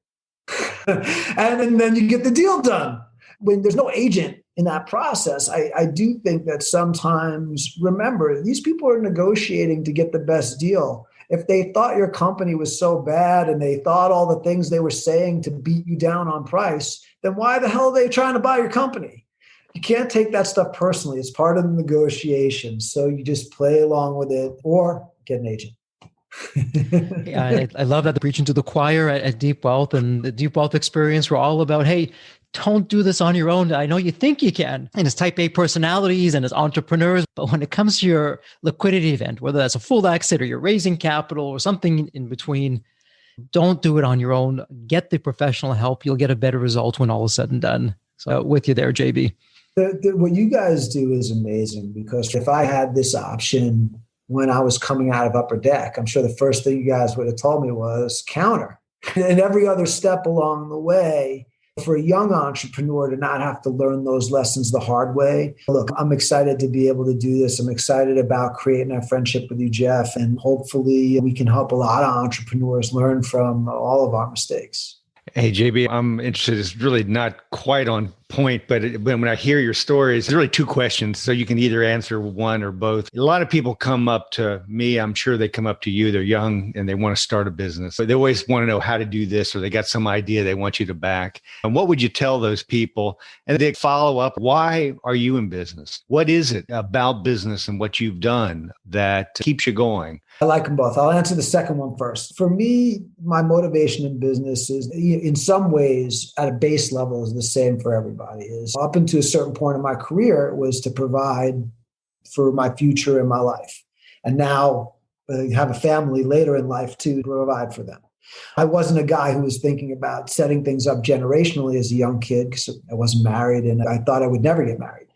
And then you get the deal done. When there's no agent in that process, I do think that sometimes, remember, these people are negotiating to get the best deal. If they thought your company was so bad and they thought all the things they were saying to beat you down on price, then why the hell are they trying to buy your company? You can't take that stuff personally. It's part of the negotiation. So you just play along with it or get an agent. Yeah, I love that the preaching to the choir at Deep Wealth and the Deep Wealth experience were all about, hey, don't do this on your own. I know you think you can. And as type A personalities and as entrepreneurs, but when it comes to your liquidity event, whether that's a full exit or you're raising capital or something in between, don't do it on your own. Get the professional help. You'll get a better result when all is said and done. So with you there, JB. What you guys do is amazing, because if I had this option when I was coming out of Upper Deck, I'm sure the first thing you guys would have told me was counter. And every other step along the way, for a young entrepreneur to not have to learn those lessons the hard way. Look, I'm excited to be able to do this. I'm excited about creating a friendship with you, Jeff, and hopefully we can help a lot of entrepreneurs learn from all of our mistakes. Hey, JB, I'm interested. It's really not quite on point, but when I hear your stories, there's really two questions. So you can either answer one or both. A lot of people come up to me. I'm sure they come up to you. They're young and they want to start a business. But they always want to know how to do this, or they got some idea they want you to back. And what would you tell those people? And they follow up. Why are you in business? What is it about business and what you've done that keeps you going? I like them both. I'll answer the second one first. For me, my motivation in business is, in some ways, at a base level, is the same for everybody. Is up until a certain point in my career, it was to provide for my future and my life. And now have a family later in life to provide for them. I wasn't a guy who was thinking about setting things up generationally as a young kid, because I wasn't married and I thought I would never get married.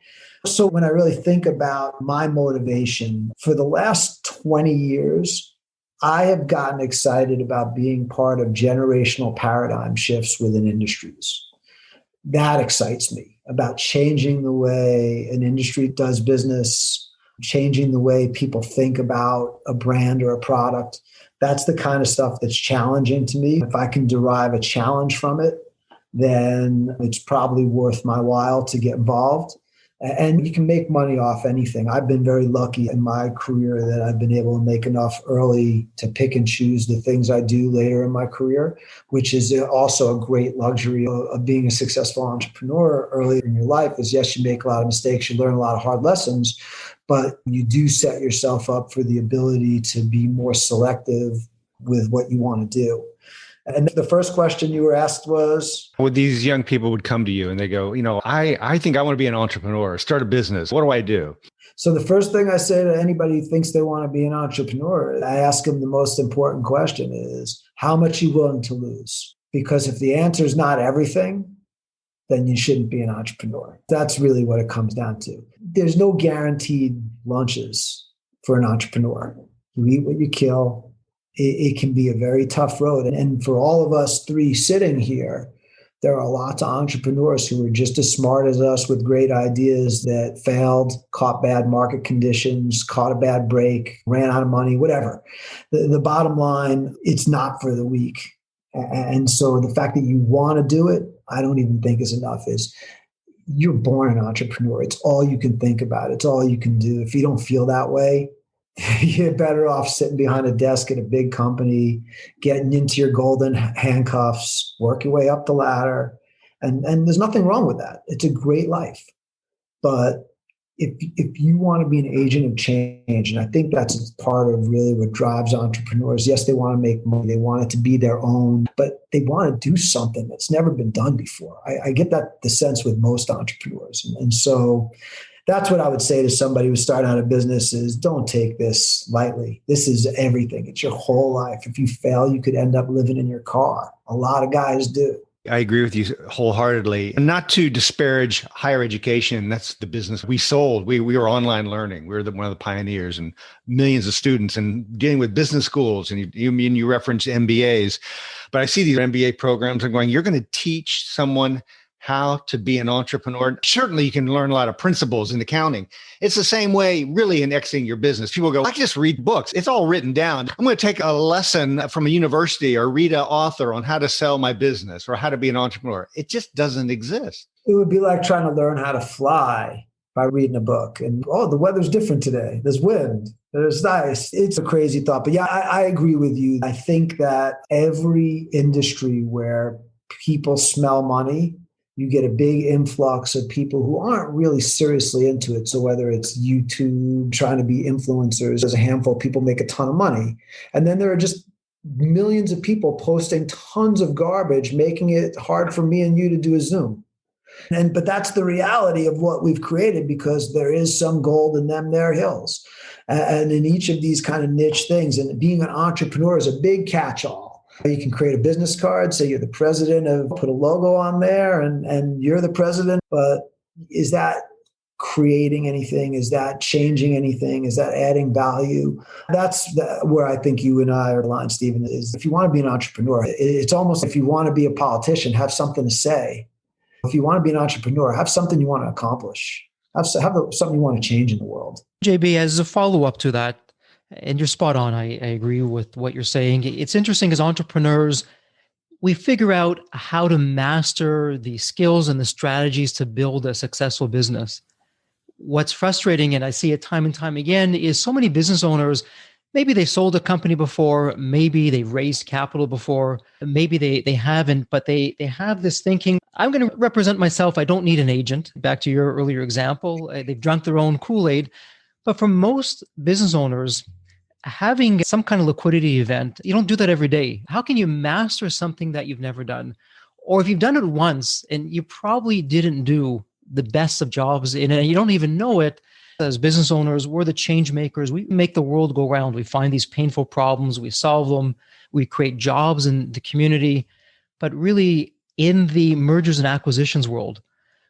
So when I really think about my motivation, for the last 20 years, I have gotten excited about being part of generational paradigm shifts within industries. That excites me, about changing the way an industry does business, changing the way people think about a brand or a product. That's the kind of stuff that's challenging to me. If I can derive a challenge from it, then it's probably worth my while to get involved. And you can make money off anything. I've been very lucky in my career that I've been able to make enough early to pick and choose the things I do later in my career, which is also a great luxury of being a successful entrepreneur early in your life. Is yes, you make a lot of mistakes, you learn a lot of hard lessons, but you do set yourself up for the ability to be more selective with what you want to do. And the first question you were asked was? Well, these young people would come to you and they go, I think I want to be an entrepreneur, start a business. What do I do? So the first thing I say to anybody who thinks they want to be an entrepreneur, I ask them the most important question is, how much are you willing to lose? Because if the answer is not everything, then you shouldn't be an entrepreneur. That's really what it comes down to. There's no guaranteed lunches for an entrepreneur. You eat what you kill. It can be a very tough road. And for all of us three sitting here, there are lots of entrepreneurs who are just as smart as us with great ideas that failed, caught bad market conditions, caught a bad break, ran out of money, whatever. The bottom line, it's not for the weak. And so the fact that you want to do it, I don't even think is enough. Is you're born an entrepreneur. It's all you can think about. It's all you can do. If you don't feel that way, you're better off sitting behind a desk at a big company, getting into your golden handcuffs, work your way up the ladder. And there's nothing wrong with that. It's a great life. But if you want to be an agent of change, and I think that's part of really what drives entrepreneurs. Yes, they want to make money. They want it to be their own, but they want to do something that's never been done before. I get that the sense with most entrepreneurs. And so That's what I would say to somebody who's starting out a business is don't take this lightly. This is everything. It's your whole life. If you fail, you could end up living in your car. A lot of guys do. I agree with you wholeheartedly. And not to disparage higher education. That's the business we sold. We were online learning. We were one of the pioneers, and millions of students, and dealing with business schools. And you referenced MBAs, but I see these MBA programs and going, you're going to teach someone how to be an entrepreneur. Certainly you can learn a lot of principles in accounting. It's the same way really in exiting your business. People go, I just read books. It's all written down. I'm going to take a lesson from a university or read an author on how to sell my business or how to be an entrepreneur. It just doesn't exist. It would be like trying to learn how to fly by reading a book. And, the weather's different today. There's wind. There's ice. It's a crazy thought. But yeah, I agree with you. I think that every industry where people smell money, you get a big influx of people who aren't really seriously into it. So whether it's YouTube, trying to be influencers, there's a handful of people make a ton of money. And then there are just millions of people posting tons of garbage, making it hard for me and you to do a Zoom. But that's the reality of what we've created, because there is some gold in them there hills. And in each of these kind of niche things, and being an entrepreneur is a big catch-all. You can create a business card, say you're the president put a logo on there and you're the president, but is that creating anything? Is that changing anything? Is that adding value? That's where I think you and I are aligned, Stephen, is if you want to be an entrepreneur, it's almost if you want to be a politician, have something to say. If you want to be an entrepreneur, have something you want to accomplish. Have something you want to change in the world. JB, as a follow-up to that, and you're spot on. I agree with what you're saying. It's interesting as entrepreneurs, we figure out how to master the skills and the strategies to build a successful business. What's frustrating, and I see it time and time again, is so many business owners, maybe they sold a company before, maybe they raised capital before, maybe they haven't, but they have this thinking, I'm going to represent myself. I don't need an agent. Back to your earlier example, they've drunk their own Kool-Aid. But for most business owners, having some kind of liquidity event, you don't do that every day. How can you master something that you've never done? Or if you've done it once and you probably didn't do the best of jobs in it, and you don't even know it, as business owners, we're the change makers. We make the world go round. We find these painful problems, we solve them, we create jobs in the community. But really, in the mergers and acquisitions world,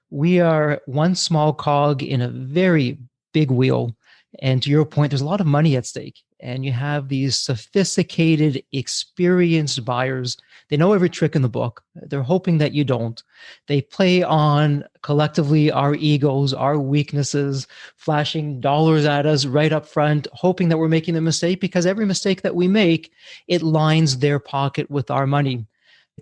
we are one small cog in a very big wheel. And to your point, there's a lot of money at stake. And you have these sophisticated, experienced buyers. They know every trick in the book. They're hoping that you don't. They play on collectively our egos, our weaknesses, flashing dollars at us right up front, hoping that we're making the mistake, because every mistake that we make, it lines their pocket with our money.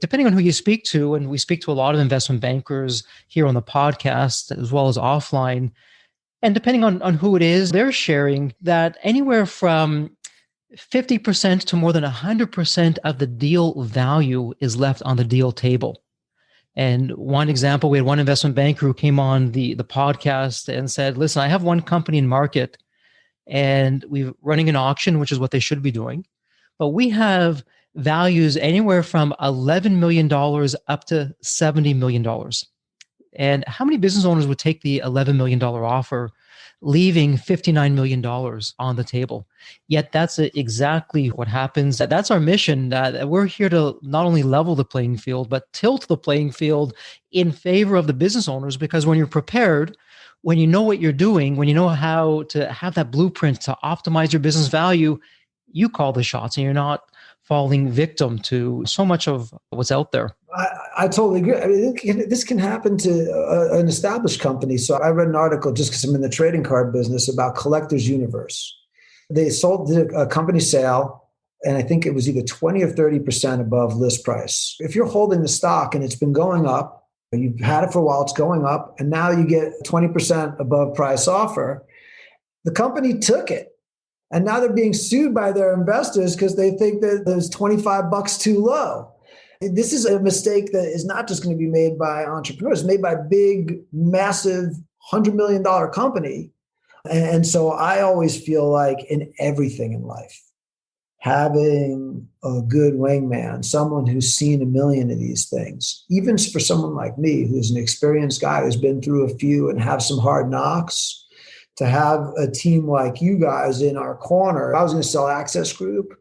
Depending on who you speak to, and we speak to a lot of investment bankers here on the podcast, as well as offline, and depending on who it is, they're sharing that anywhere from 50% to more than 100% of the deal value is left on the deal table. And one example, we had one investment banker who came on the podcast and said, listen, I have one company in market and we're running an auction, which is what they should be doing. But we have values anywhere from $11 million up to $70 million. And how many business owners would take the $11 million offer, leaving $59 million on the table? Yet that's exactly what happens. That's our mission. We're here to not only level the playing field, but tilt the playing field in favor of the business owners. Because when you're prepared, when you know what you're doing, when you know how to have that blueprint to optimize your business value, you call the shots and you're not falling victim to so much of what's out there. I totally agree. I mean, this can happen to an established company. So I read an article, just because I'm in the trading card business, about Collector's Universe. They sold a company sale, and I think it was either 20 or 30% above list price. If you're holding the stock and it's been going up, you've had it for a while, it's going up, and now you get 20% above price offer, the company took it. And now they're being sued by their investors because they think that there's $25 too low. This is a mistake that is not just going to be made by entrepreneurs, it's made by big, massive $100 million company. And so I always feel like in everything in life, having a good wingman, someone who's seen a million of these things, even for someone like me, who's an experienced guy who's been through a few and have some hard knocks, to have a team like you guys in our corner. I was going to sell Access Group,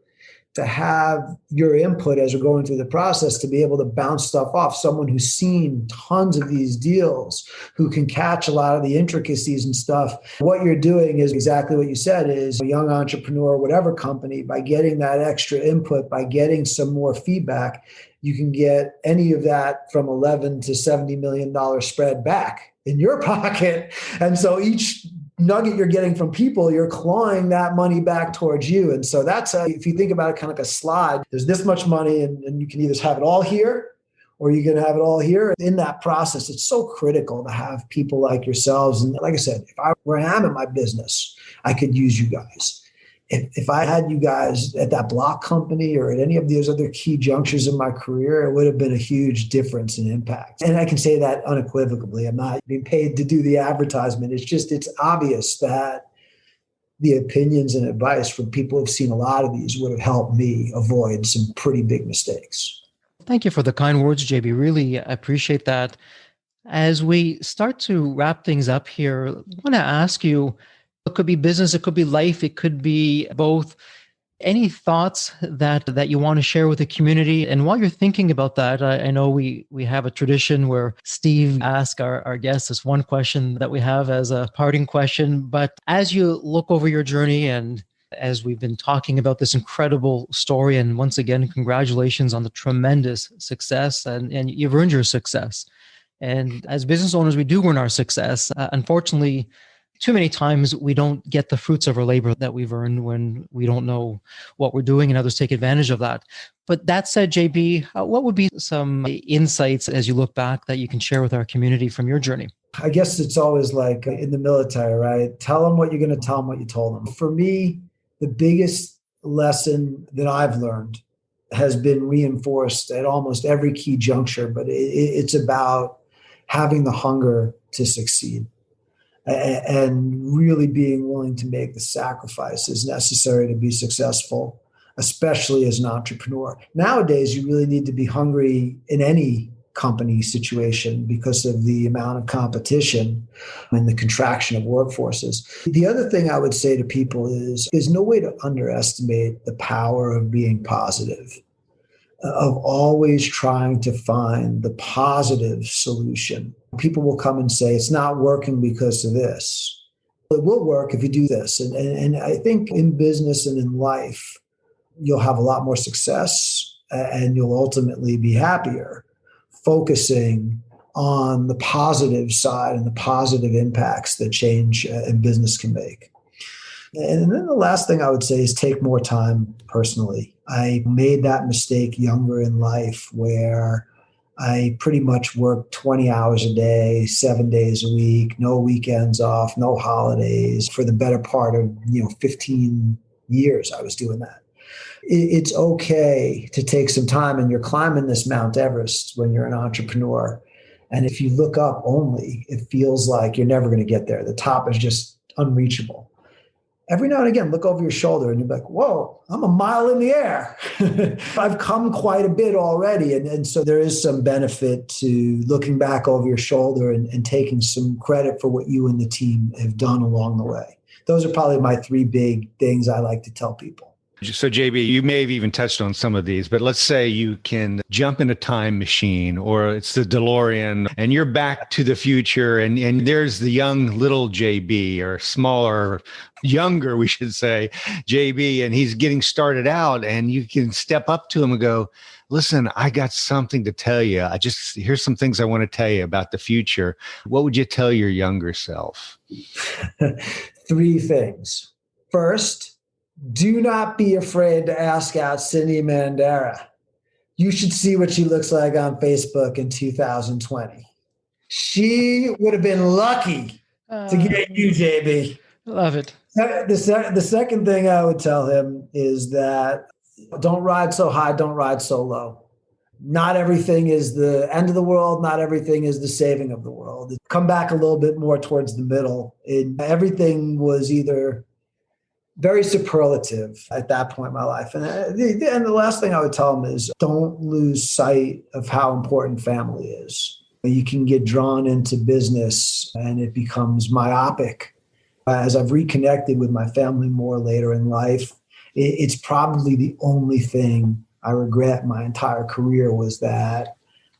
to have your input as we're going through the process, to be able to bounce stuff off someone who's seen tons of these deals, who can catch a lot of the intricacies and stuff. What you're doing is exactly what you said, is a young entrepreneur, whatever company, by getting that extra input, by getting some more feedback, you can get any of that from $11 to $70 million spread back in your pocket. And so each nugget you're getting from people, you're clawing that money back towards you. And so that's if you think about it kind of like a slide, there's this much money and you can either have it all here or you can have it all here. In that process, it's so critical to have people like yourselves. And like I said, if I were am in my business, I could use you guys. If I had you guys at that block company or at any of those other key junctures in my career, it would have been a huge difference in impact. And I can say that unequivocally. I'm not being paid to do the advertisement. It's obvious that the opinions and advice from people who've seen a lot of these would have helped me avoid some pretty big mistakes. Thank you for the kind words, JB. Really appreciate that. As we start to wrap things up here, I want to ask you, it could be business, it could be life, it could be both. Any thoughts that you want to share with the community? And while you're thinking about that, I know we have a tradition where Steve asks our guests this one question that we have as a parting question. But as you look over your journey and as we've been talking about this incredible story, and once again, congratulations on the tremendous success, and you've earned your success. And as business owners, we do earn our success. Unfortunately, too many times we don't get the fruits of our labor that we've earned when we don't know what we're doing and others take advantage of that. But that said, JB, what would be some insights as you look back that you can share with our community from your journey? I guess it's always like in the military, right? Tell them what you're going to tell them what you told them. For me, the biggest lesson that I've learned has been reinforced at almost every key juncture, but it's about having the hunger to succeed. And really being willing to make the sacrifices necessary to be successful, especially as an entrepreneur. Nowadays, you really need to be hungry in any company situation because of the amount of competition and the contraction of workforces. The other thing I would say to people is there's no way to underestimate the power of being positive, of always trying to find the positive solution. People will come and say, it's not working because of this. It will work if you do this. And I think in business and in life, you'll have a lot more success and you'll ultimately be happier focusing on the positive side and the positive impacts that change in business can make. And then the last thing I would say is take more time personally. I made that mistake younger in life where I pretty much worked 20 hours a day, 7 days a week, no weekends off, no holidays. For the better part of 15 years, I was doing that. It's okay to take some time, and you're climbing this Mount Everest when you're an entrepreneur. And if you look up only, it feels like you're never going to get there. The top is just unreachable. Every now and again, look over your shoulder and you're like, whoa, I'm a mile in the air. I've come quite a bit already. And so there is some benefit to looking back over your shoulder and taking some credit for what you and the team have done along the way. Those are probably my three big things I like to tell people. So JB, you may have even touched on some of these, but let's say you can jump in a time machine, or it's the DeLorean, and you're back to the future, and there's the young little JB, or smaller, younger, we should say, JB, and he's getting started out, and you can step up to him and go, listen, I got something to tell you. Here's some things I want to tell you about the future. What would you tell your younger self? 3 things. First, do not be afraid to ask out Cindy Mandera. You should see what she looks like on Facebook in 2020. She would have been lucky to get you, JB. Love it. The second thing I would tell him is that don't ride so high, don't ride so low. Not everything is the end of the world. Not everything is the saving of the world. Come back a little bit more towards the middle. Everything was either very superlative at that point in my life. And the last thing I would tell them is don't lose sight of how important family is. You can get drawn into business and it becomes myopic. As I've reconnected with my family more later in life, it's probably the only thing I regret my entire career was that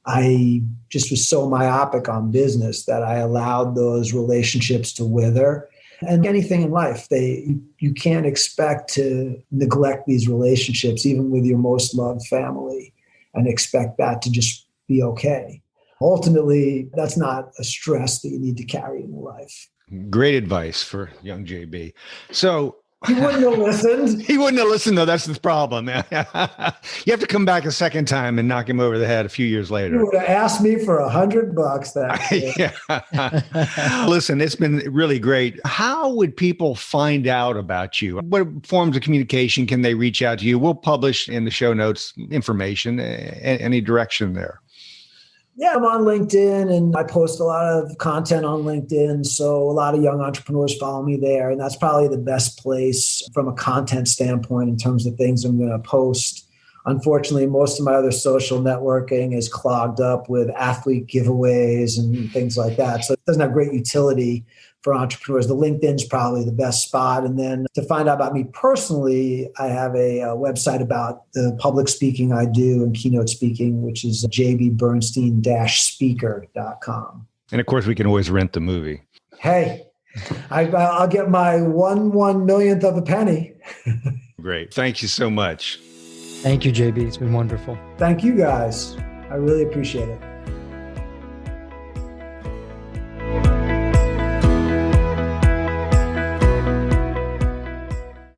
I just was so myopic on business that I allowed those relationships to wither. And anything in life, you can't expect to neglect these relationships, even with your most loved family, and expect that to just be okay. Ultimately, that's not a stress that you need to carry in your life. Great advice for young JB. So he wouldn't have listened. He wouldn't have listened, though. That's the problem. You have to come back a second time and knock him over the head a few years later. You would have asked me for $100 that Listen, it's been really great. How would people find out about you? What forms of communication can they reach out to you? We'll publish in the show notes information, any direction there. Yeah, I'm on LinkedIn and I post a lot of content on LinkedIn. So a lot of young entrepreneurs follow me there. And that's probably the best place from a content standpoint in terms of things I'm going to post. Unfortunately, most of my other social networking is clogged up with athlete giveaways and things like that. So it doesn't have great utility for entrepreneurs. The LinkedIn's probably the best spot. And then to find out about me personally, I have a website about the public speaking I do and keynote speaking, which is jbbernstein-speaker.com. And of course, we can always rent the movie. Hey, I'll get my 1/1,000,000th of a penny. Great. Thank you so much. Thank you, JB. It's been wonderful. Thank you, guys. I really appreciate it.